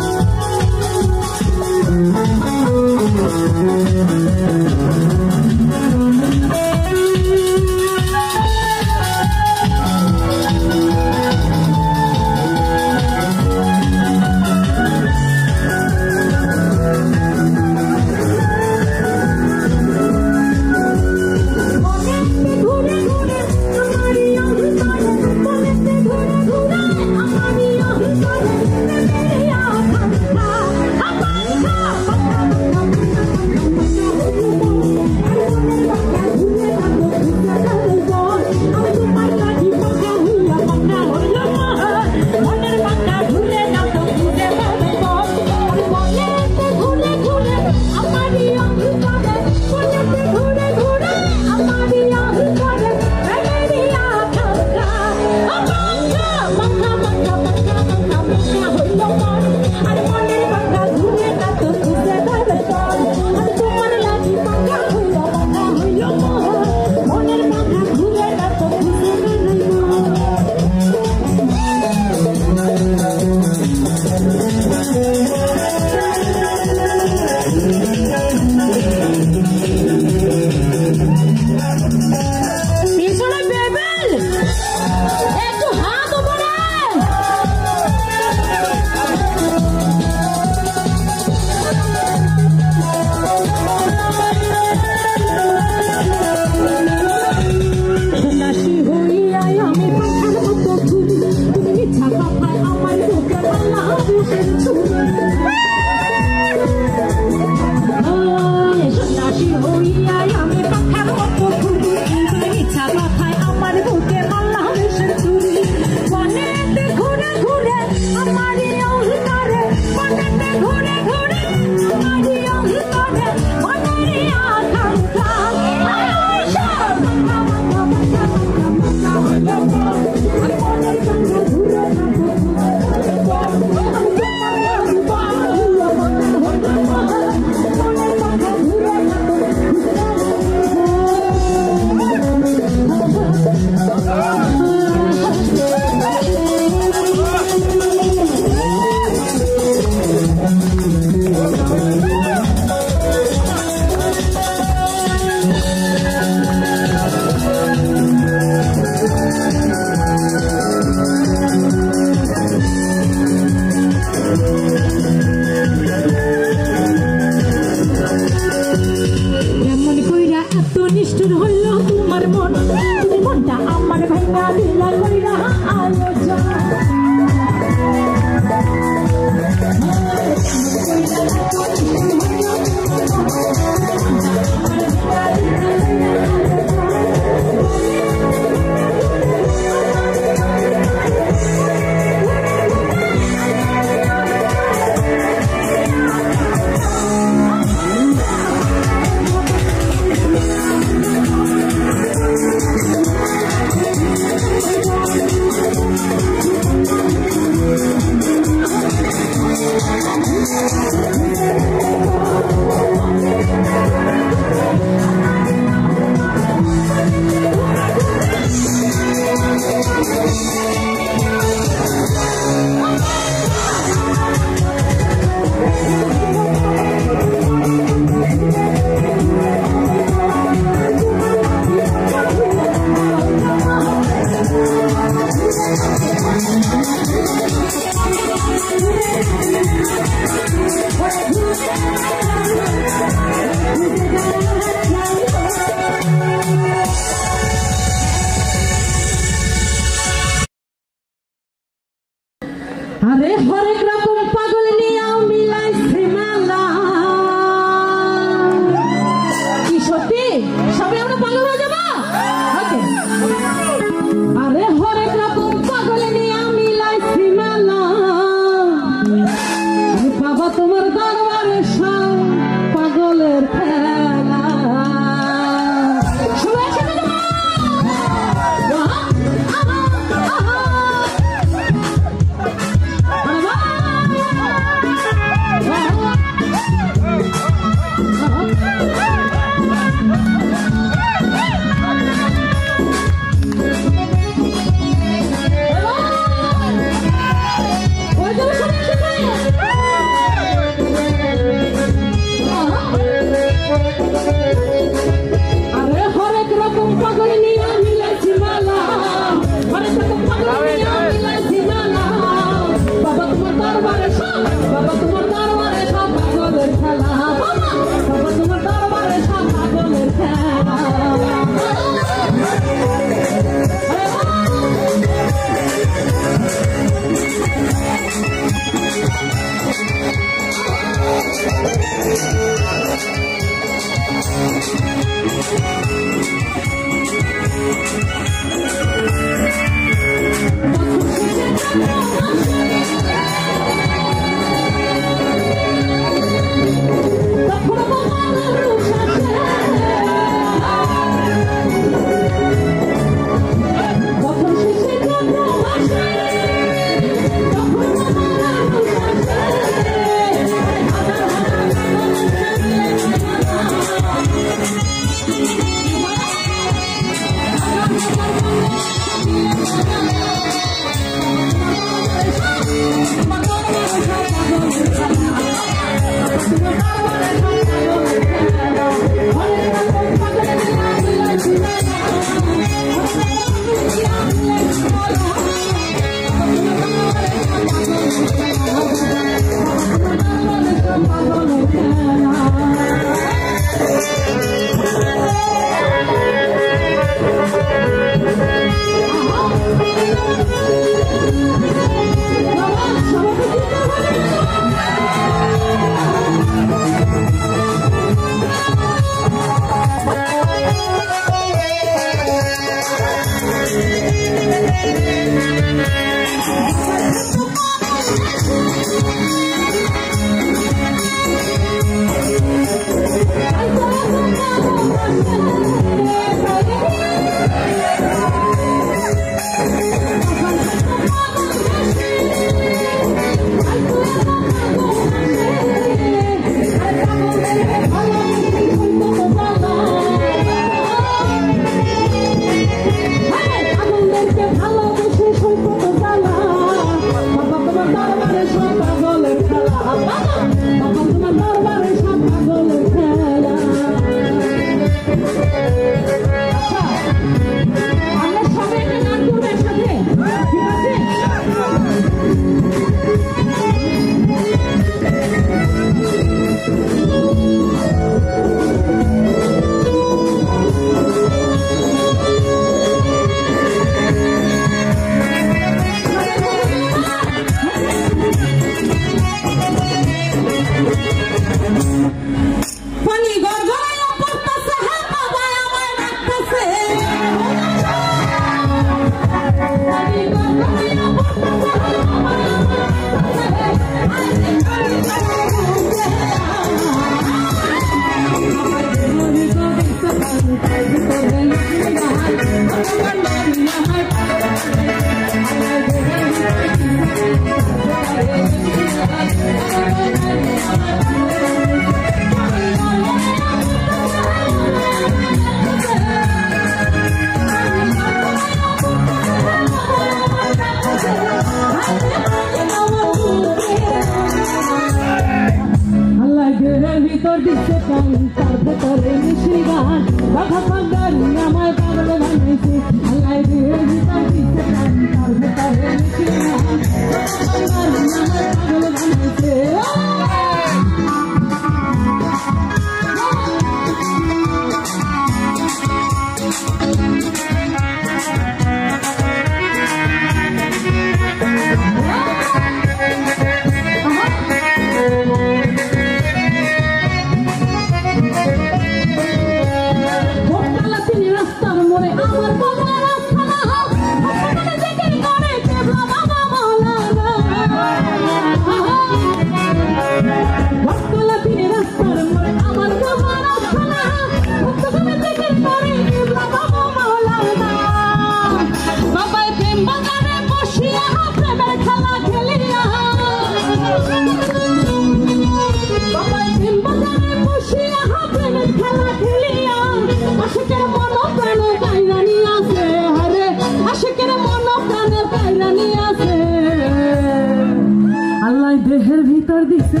দেহের ভিতর দিছে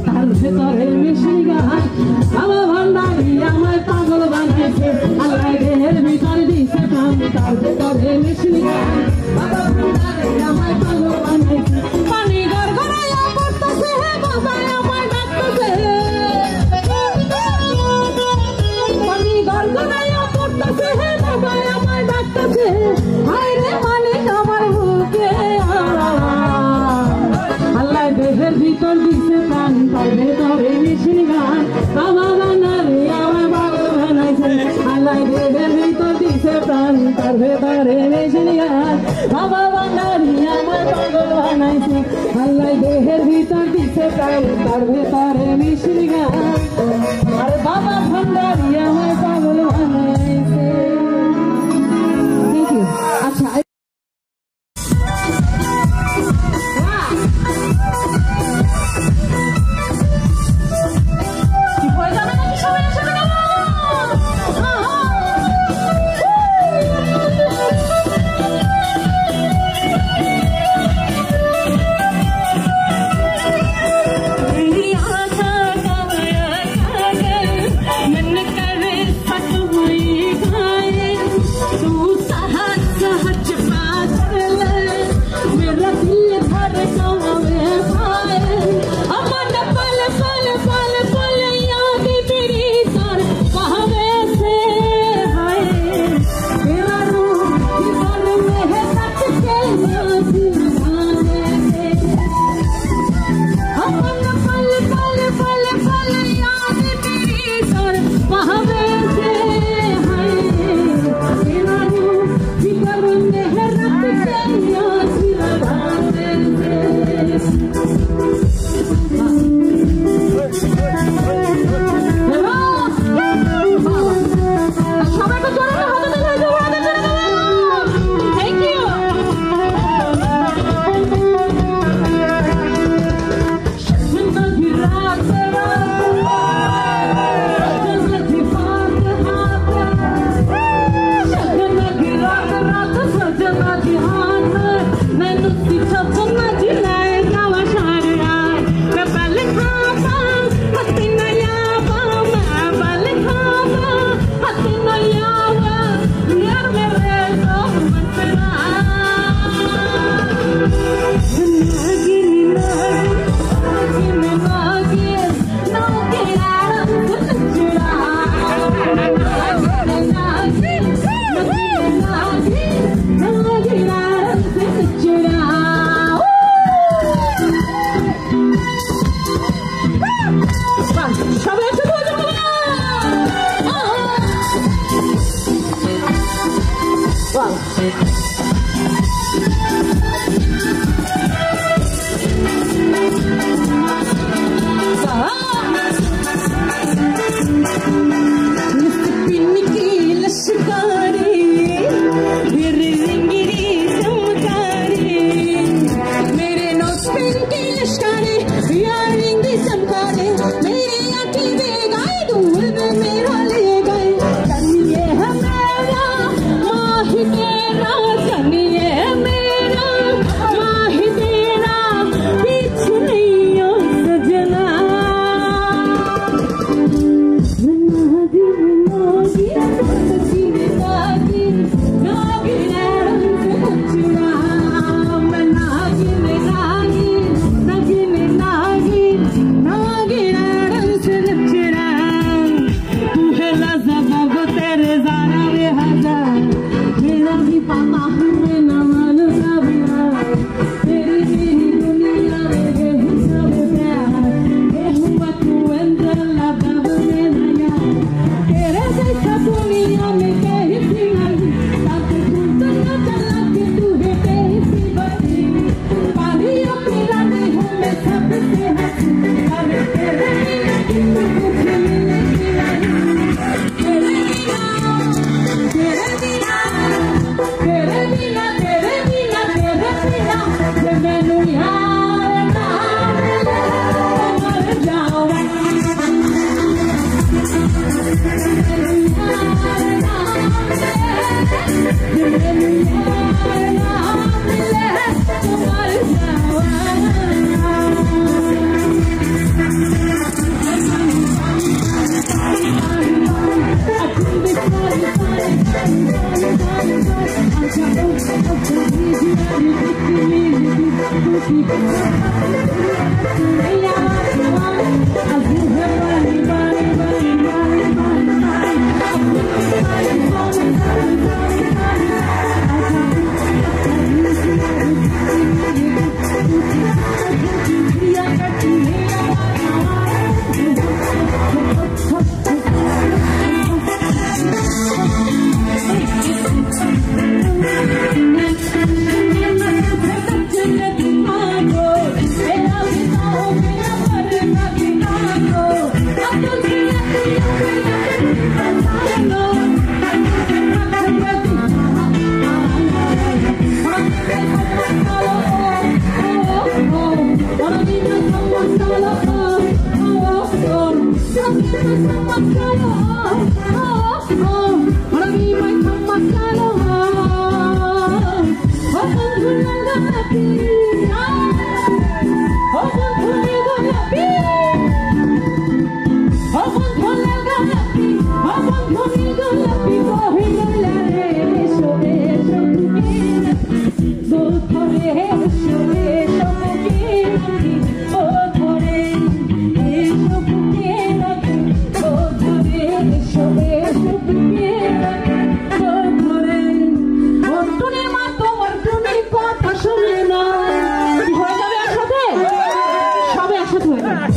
তার ভেতরে মিশি গান বাবা ভান্ডারি আমায় পাগল বানাইছে আল্লাহ দেহের ভিতর দিছে তার ভেতরে মিশি গান বাবা ভান্ডারি আমার পাগল বানাইছে আল্লাহ দেহের ভিতর দিছে প্রাণ তার ভেতরে মিশিয়ে গান আর বাবা ভান্ডারি আমার পাগল বানাইছে থ্যাংক ইউ আচ্ছা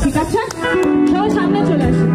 ঠিক আছে, সবাই সামনে চলে আসুন।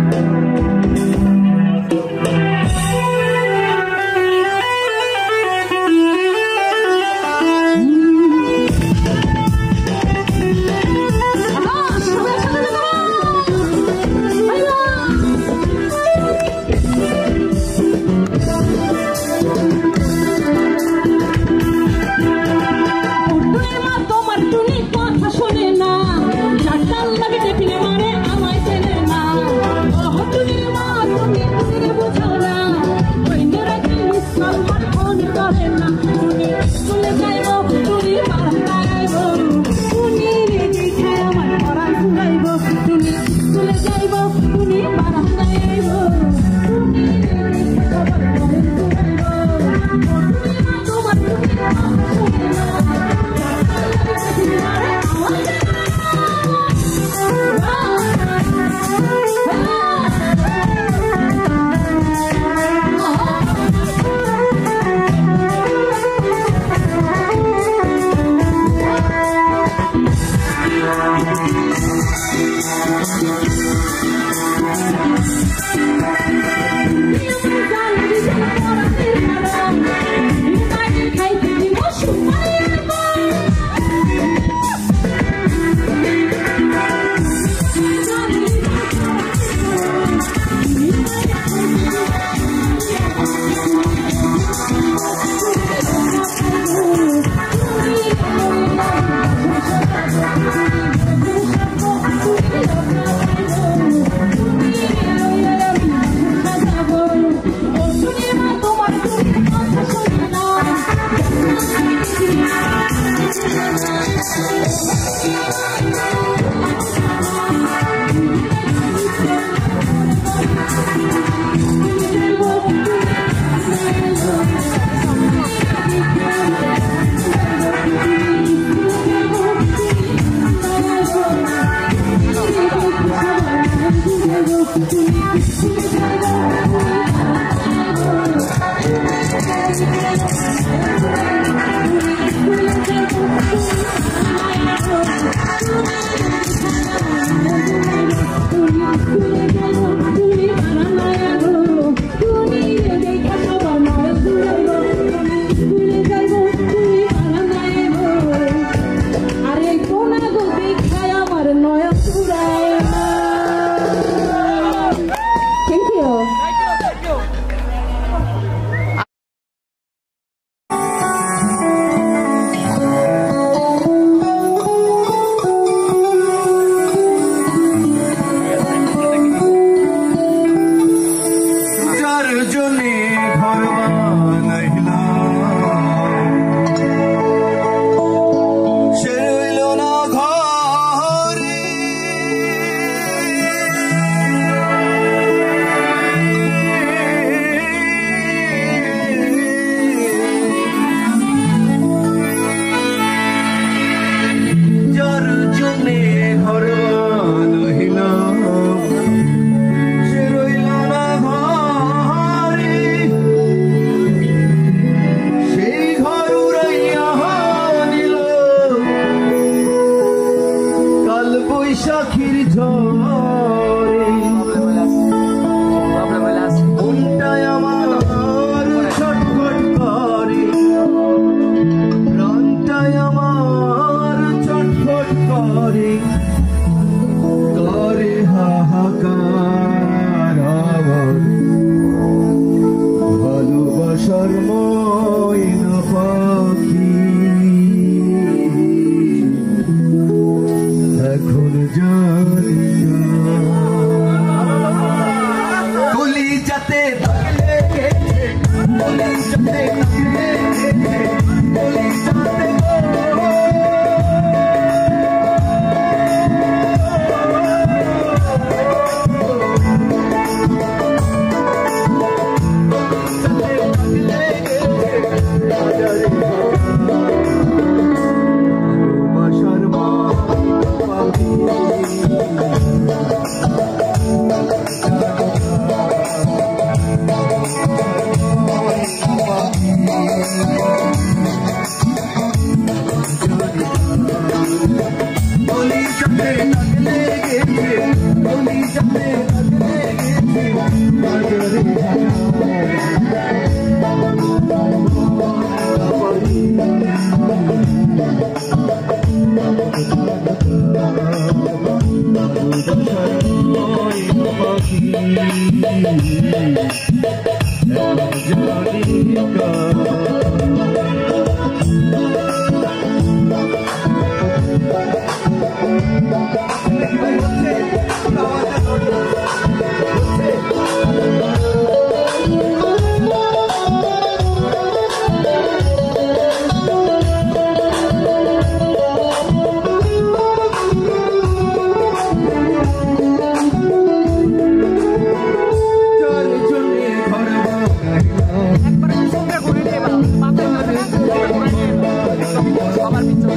সবার পিছনে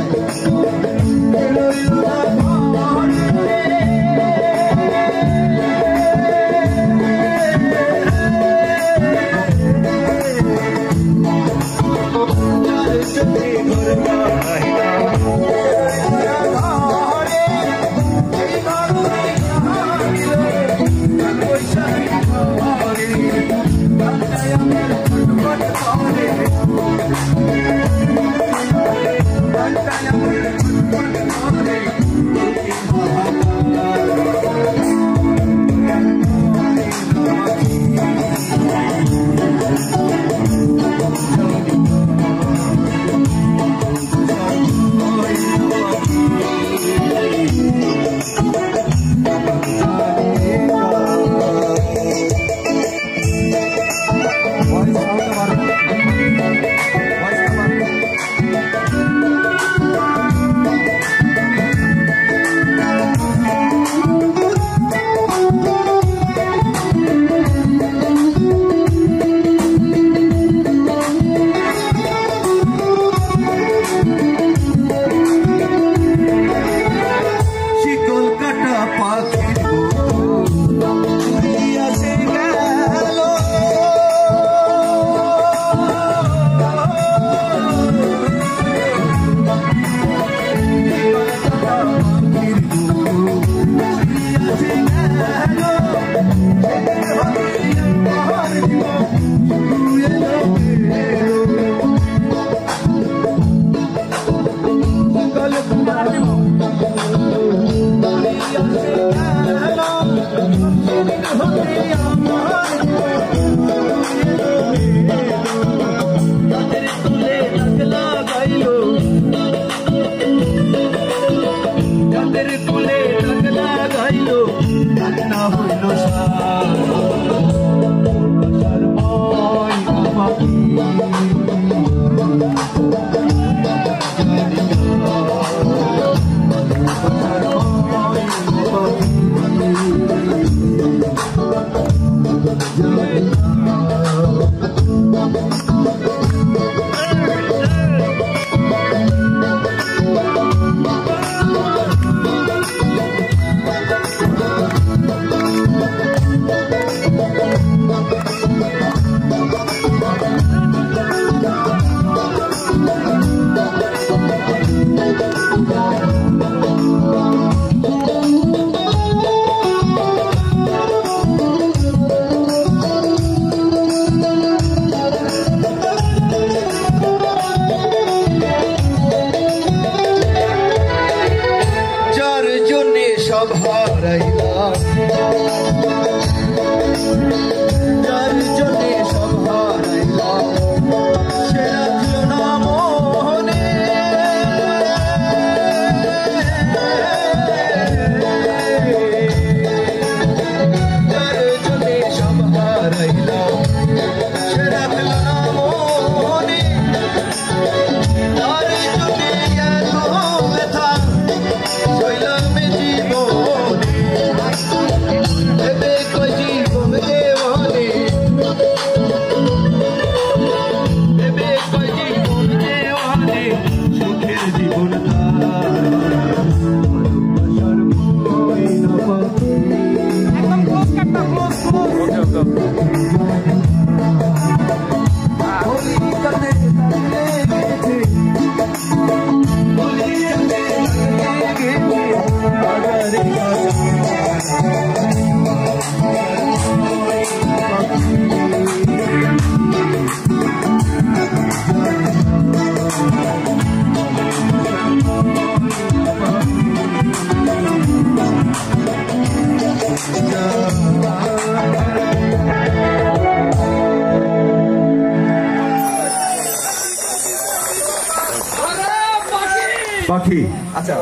পাখি আচ্ছা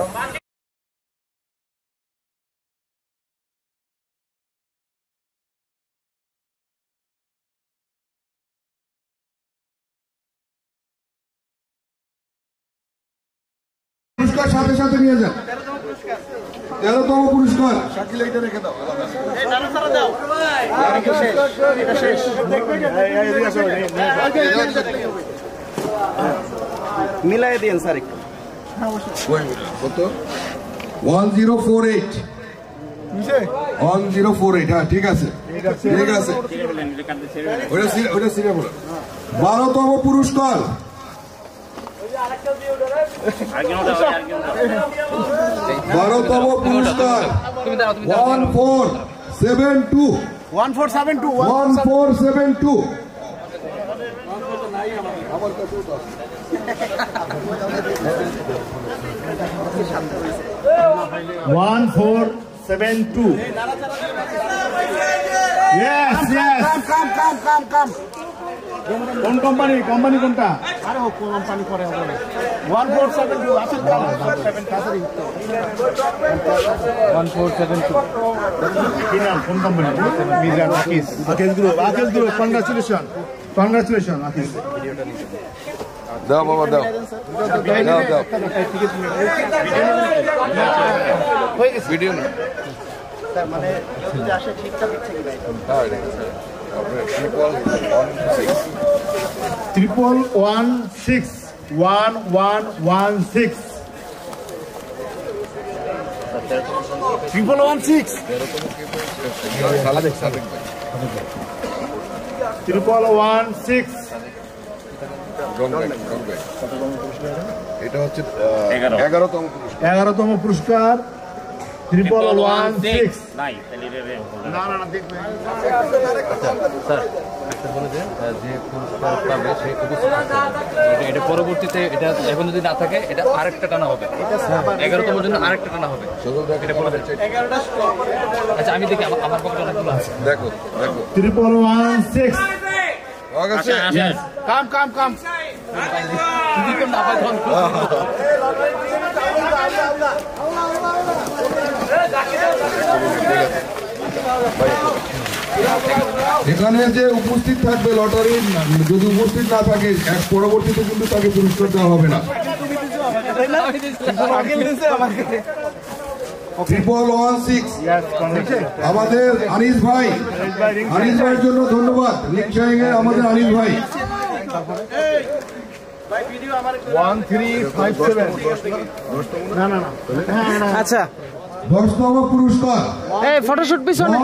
পুরস্কার সাথে সাথে নিয়ে যান 13তম পুরস্কার শাকিল এইটা রেখে দাও মিলাই দিন স্যার কত 1048 1048 হ্যাঁ ঠিক আছে ঠিক আছে ওটা সিরিয়াল বলো 12তম পুরস্কার 12তম পুরস্কার 1472 1472 Yes. Come. কোন কোম্পানি কোনটা? আরে ও কোম্পানি করে 1472 আছে 1472 কি নাম কোন কোম্পানি? মিজান আকিস গ্রুপ কংগ্রাচুলেশন আকিস দাও বাবা দাও ভিডিও না মানে যদি আসে ঠিকঠাক দিচ্ছে কি ভাই? Triple 116 এটা হচ্ছে 11তম পুরস্কার 1116 নাই না দেখবেন স্যার একটা বলে দেন যে পুরস্কার পাবে সেই এটা পরবর্তীতে এটা এখন যদি না থাকে এটা আরেকটা টানা হবে 11তম জন্য আরেকটা টানা হবে এটা বলে দেন 11টা আচ্ছা আমি দেখি আমার পকেটে অনেকগুলো আছে দেখো 1116 আচ্ছা কাম যদি কেউ না পায় তখন এখানে যে উপস্থিত থাকবে লটারির যদি উপস্থিত না থাকে এক পরবর্তীতে কিন্তু তাকে পুরস্কার দেওয়া হবে না 1116 আমাদের আনিস ভাইয়ের জন্য ধন্যবাদ আমাদের আনিস ভাই 1357 না আচ্ছা 10তম পুরস্কার এই ফটোশুট পিছনে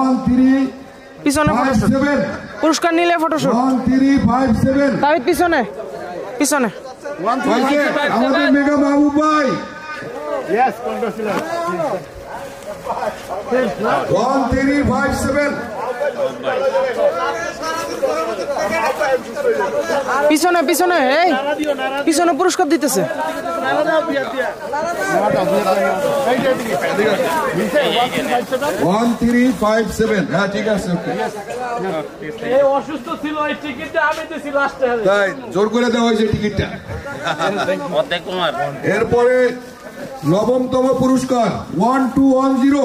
1357 পুরস্কার নিলে ফটোশুট 1357 তাবিদ পিছনে আমাদের মেগা মাহবুব ভাই Yes, congratulations. 1357 পিছনে এই পিছনে পুরস্কার দিতেছে 1357 হ্যাঁ ঠিক আছে এই অসুস্থ ছিল এই টিকিটটা আমি দিছি লাস্টে তাই জোর করে দেওয়া হয়েছে টিকিটটা এরপরে 9তম পুরস্কার 1210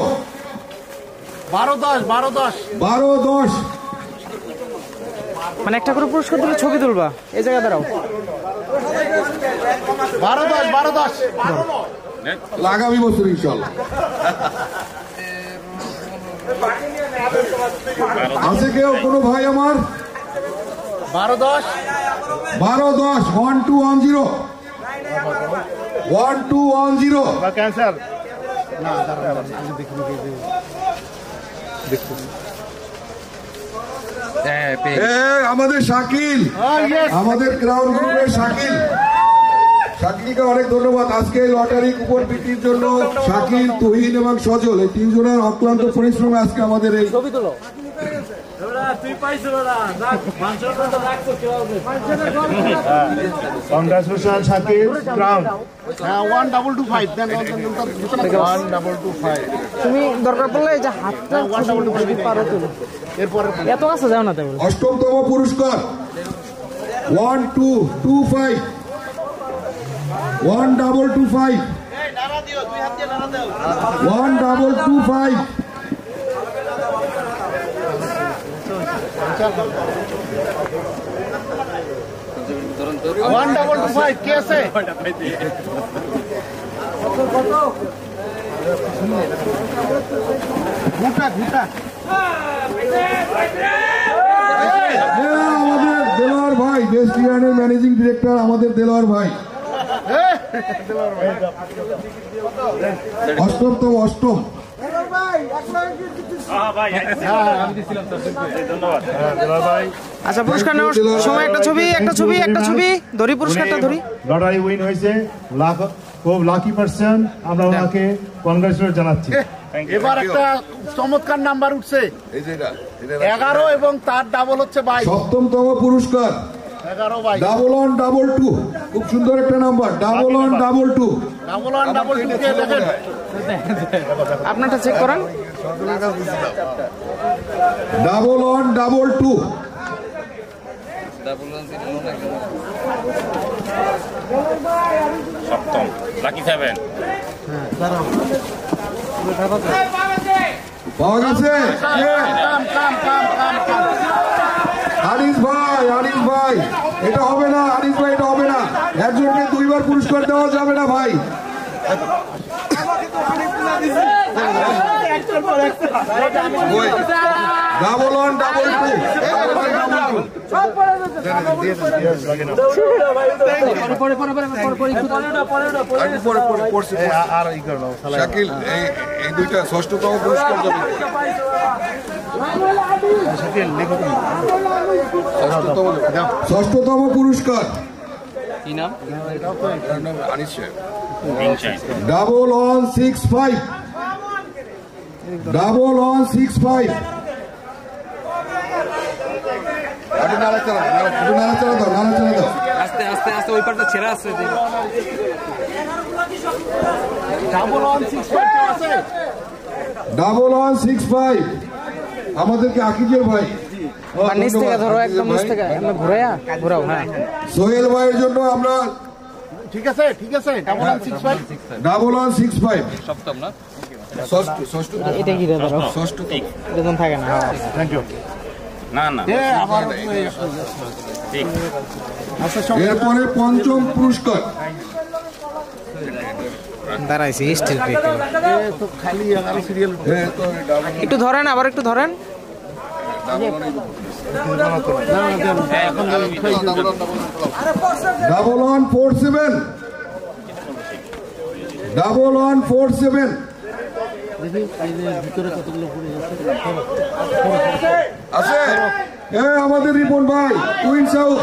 1210 মানে একটা করে পুরস্কার দিলে ছবি তুলবা এই জায়গা দাঁড়াও 1210 আগামী বছর ইনশাআল্লাহ আছে কেউ কোনো ভাই আমার 1210 1210 1210 ক্যান্সার না আমাদের শাকিল আমাদের ক্রাউন গ্রুপের শাকিলকে অনেক ধন্যবাদ আজকে লটারি কুপন বিক্রির জন্য শাকিল তুহিন এবং সজল এই তিনজনের অক্লান্ত পরিশ্রমে আজকে আমাদের এই ছবি তুলো Congratulations, Shakir. Crown. 1225. Then 1225. তুমি দরকার পড়লে এই যে হাতটা ছবি পারো তুলো এত কাছে যাও না তাই 8তম পুরস্কার 1225 1225 1225 কে আছে ঘুটা আমাদের দেলোয়ার ভাই বেস্ট ইয়ার্নের ম্যানেজিং ডিরেক্টর আমাদের দেলোয়ার ভাই অষ্টমতম অষ্টম আচ্ছা পুরস্কার নেওয়ার সময় একটা ছবি ধরি, পুরস্কারটা ধরি। লটারি উইন হয়েছে, খুব লাকি পারসন, আমরা ওনাকে কনগ্রাচুলেট জানাচ্ছি। এবার একটা চমৎকার নাম্বার উঠছে 11 এবং তার ডাবল হচ্ছে 22। সপ্তমতম পুরস্কার 1112, খুব সুন্দর একটা নাম্বার 1112। আপনারটা চেক করেন। 1112 সপ্তম লাকি 7 পাওয়া গেছে। আনিস ভাই এটা হবে না, আনিস ভাই এটা হবে না, একজনকে দুইবার পুরস্কার দেওয়া যাবে না ভাই। ডাবল 122 শাকিল, এই দুইটা ষষ্ঠতম পুরস্কার যাবে। ষষ্ঠতম পুরস্কার কি নাম? 1165 1165। আস্তে আস্তে আস্তে ওই পারটা ছেড়া আছে। 1165 আমাদেরকে আকিজের ভাই নিচ থেকে ধরো, একদম নিচ থেকে ঘুরাও। হ্যাঁ, সোহেল ভাইয়ের জন্য আমরা ঠিক আছে 1165 সপ্তম না ষষ্ঠ এটা কি ধরো, ষষ্ঠ এরকম থাকে না। Thank you. না এরপরে পঞ্চম পুরস্কার দাঁড়াইছি স্টিল একটু ধরেন, আবার একটু ধরেন। 1147 1147 আছে। আমাদের রিপন ভাই কুইন সাউথ,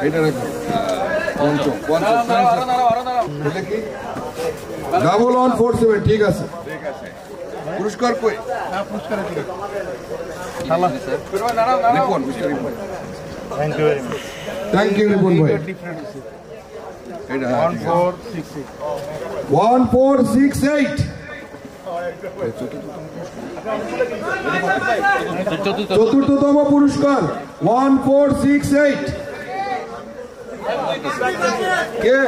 এটা 1147 ঠিক আছে। পুরস্কার কই? থ্যাংক ইউ রিপন ভাই। 1468 চতুর্থতম পুরস্কার 1468 কে?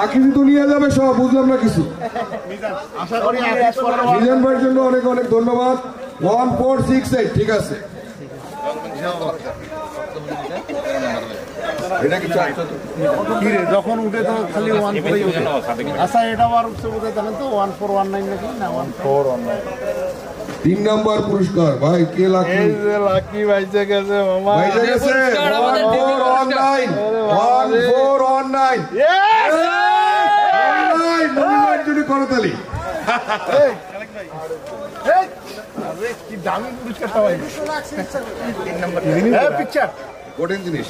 আকিজি তো নিয়ে যাবে সব, বুঝলাম না কিছু। মিজান ভাইয়ের জন্য অনেক অনেক ধন্যবাদ। 1468 ঠিক আছে। যখন উঠে তো খালি 1 করে উঠে। আচ্ছা এটা আবার উঠছে বোধ হয়, জানেন তো 1419 নাকি না 1419। 3 নাম্বার পুরস্কার ভাই কে? লাকি লাকি বাইজে গেছে মামা, বাইজে গেছে 1419 1419 নবীন জুড়ি করতালি। কি দামি পুরস্কারটা ভাই। 3 নাম্বার পিকচার কঠিন জিনিস।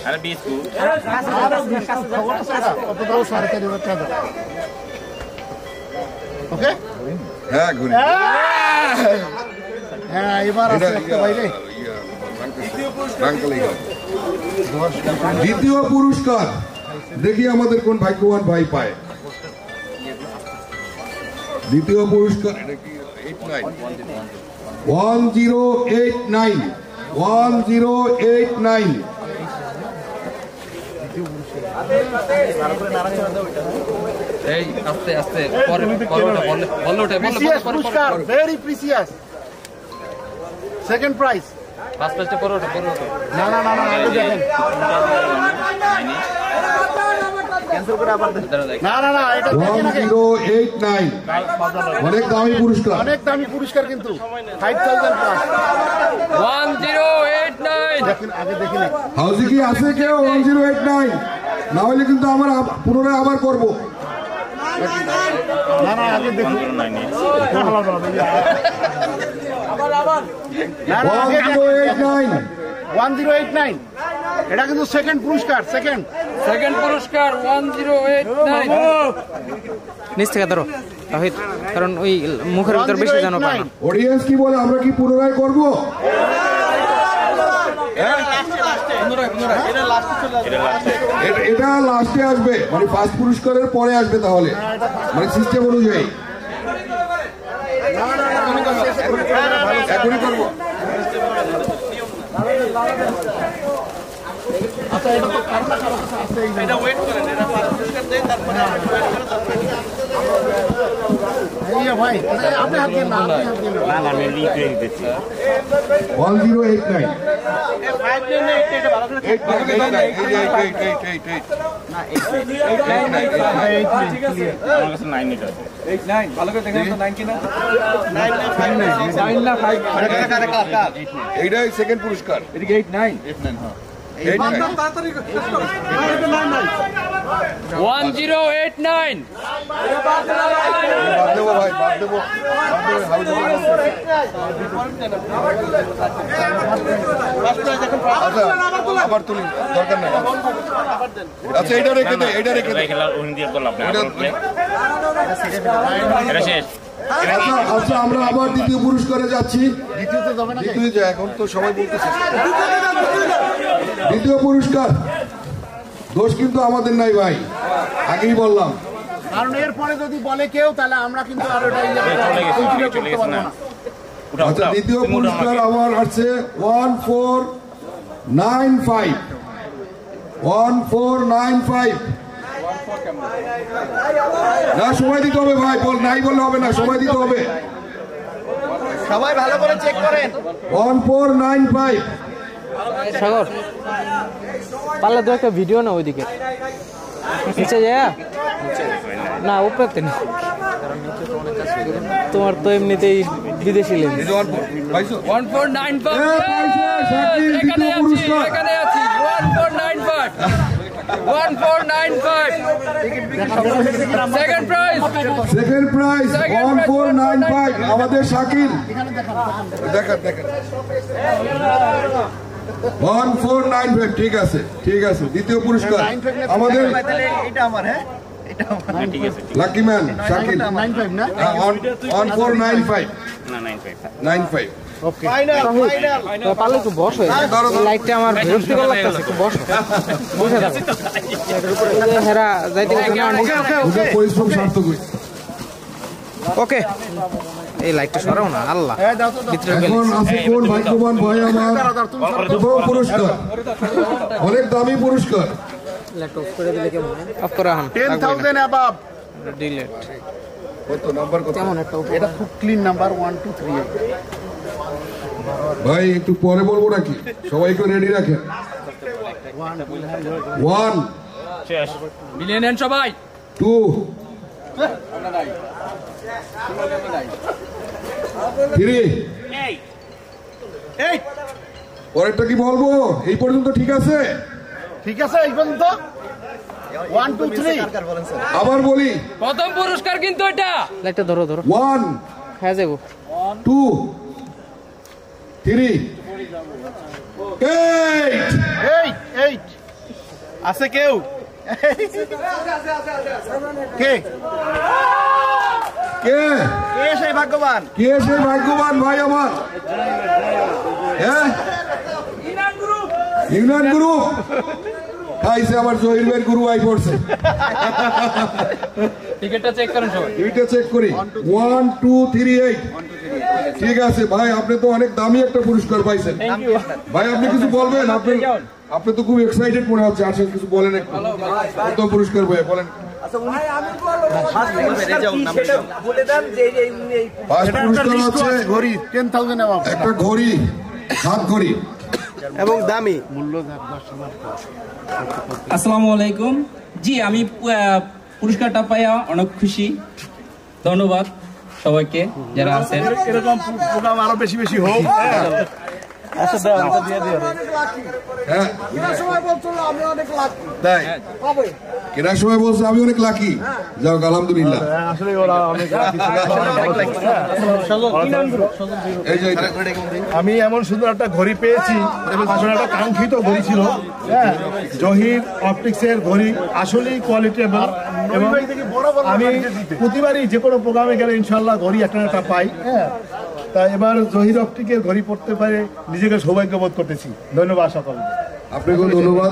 ওকে হ্যাঁ ঘুরি। হ্যাঁ এবার আছে একটা বাইরে। দ্বিতীয় পুরস্কার দেখি আমাদের কোন ভাগ্যবান ভাই পায়। দ্বিতীয় পুরস্কার এটা কি 1089 1089। এই আস্তে আস্তে পরে বল ওঠে very precious. Second prize first প্রাইজটা পরে ওঠে না আগে দেখেন। না এটা 1089 অনেক দামি পুরস্কার, অনেক দামি পুরস্কার কিন্তু 5000 প্লাস। 1089 হাউজি কি আছে কেউ 1089? না হলে কিন্তু আমার পুনরায় আবার করবো। না না আগে দেখুন 1089 এটা কিন্তু সেকেন্ড পুরস্কার সেকেন্ড পুরস্কার 1089 নিচ থেকে ধরো তাহিদ, কারণ ওই মুখের ভিতর বেশি জানো পায় না। অডিয়েন্স কি বলে, আমরা কি পুনরায় করব? এটা লাস্টে আসবে, মানে ফার্স্ট পুরস্কারের পরে আসবে, তাহলে মানে সিস্টেম অনুযায়ী এখনই করবো। ভাই আপনি হাত দিয়ে না 1089 এইটাই সেকেন্ড পুরস্কার। এটা কি 89? 1089 আবার তুলি, দরকার নাই। আচ্ছা এটা রেখে দে, এটা রেখে দে। আচ্ছা আমরা আবার দ্বিতীয় পুরস্কারে যাচ্ছি। দ্বিতীয় যে এখন তো সবাই বলতেছে দ্বিতীয় পুরস্কার। দোষ কিন্তু আমাদের নাই ভাই, আগেই বললাম। কারণ এরপরে যদি বলে কেউ তাহলে আমরা কিন্তু আর আচ্ছা দ্বিতীয় পুরস্কার আমার আছে 1495 1495। না সময় দিতে হবে ভাই, বল নাই বললে হবে না, সময় দিতে হবে। সবাই ভালো করে চেক করেন। 1495 সাগর পারলে তো একটা ভিডিও না ওইদিকে নিচে যায় না, উপরে না, তোমার তো এমনিতেই বিদেশি লেন্স। 1495 এখানে আছি 1495 সেকেন্ড প্রাইজ 1495 আমাদের শাকিল। দেখেন 1495 ঠিক আছে, ঠিক আছে। দ্বিতীয় পুরস্কার আমাদের এটা আমার, হ্যাঁ এটা আমার, ঠিক আছে। লাকি ম্যান শাকিল 95 না 1495 না 95। ওকে ফাইনাল পারলে একটু বস হয়ে লাইটটা আমার বিরক্তিকর লাগতেছে, একটু বস বসে থাকো। হেরা যাইতে ওকে পরিশ্রম সার্থক হইছে। ওকে এই লাইটটা সরাও না, আল্লাহ ভিতরে এখন আছে কোন ভাগ্যবান ভাই আমার প্রথম পুরস্কার, অনেক দামি পুরস্কার। লাইট অফ করে দিলে কেমন? অফ করে আন 10000 অ্যাবাভ ডিলিট। কত নাম্বার কত? কেমন একটা এটা খুব ক্লিন নাম্বার 1 2 3 ভাই একটু পরে বলবো নাকি, সবাই একটু রেডি রাখেন। 1 শেষ মিলিয়ে নেন সবাই। 2 3 8 পরেরটা কি বলবো? এই পর্যন্ত ঠিক আছে? ঠিক আছে এই পর্যন্ত 1 2 3 আবার বলি, প্রথম পুরস্কার কিন্তু এটা। লাইটটা ধরো 1 হ্যাঁ যাবো 2 3 8 আছে কেউ? কে কে কে সেই ভাগ্যবান? কে সেই ভাগ্যবান ভাই আমার? হ্যাঁ ইউনিয়ন গ্রুপ খাইছে আমার জহির ভাইয়ের গুরু আই পড়ছে। টিকেটটা চেক করেন সবাই, টিকেটটা চেক করি। 1 2 3 8 ঠিক আছে ভাই, আপনি তো অনেক দামি একটা পুরস্কার পাইছেন ভাই। আপনি কিছু বলবেন? আপনি তো খুব এক্সাইটেড মনে হচ্ছে, আসেন কিছু বলেন একটু। কত পুরস্কার ভাই বলেন? ফার্স্ট পুরস্কার হচ্ছে ঘড়ি 10000 অ্যাবাভ, একটা ঘড়ি, হাত ঘড়ি এবং দামি। আসসালামু আলাইকুম। জি আমি পুরস্কারটা পাইয়া অনেক খুশি, ধন্যবাদ সবাইকে যারা আছেন। এরকম প্রোগ্রাম আরো বেশি বেশি হোক। হ্যাঁ কেনার সময় বলছিল আমি অনেক লাকি তাই হবে কেনার সময় বলছে আমি অনেক লাকি যাও আলহামদুলিল্লাহ আসলে ওরা অনেক আমি এমন সুন্দর একটা ঘড়ি পেয়েছি আসলে একটা কাঙ্ক্ষিত ঘড়ি ছিল হ্যাঁ জহির অপটিক্সের ঘড়ি আসলেই কোয়ালিটেবল এবং আমি প্রতিবারই যে কোনো প্রোগ্রামে গেলে ইনশাল্লাহ ঘড়ি একটা একটা পাই হ্যাঁ তা এবার জহির অপটিকের ঘড়ি পড়তে পারে নিজেকে সৌভাগ্যবোধ করতেছি ধন্যবাদ সকলকে আপনাকে ধন্যবাদ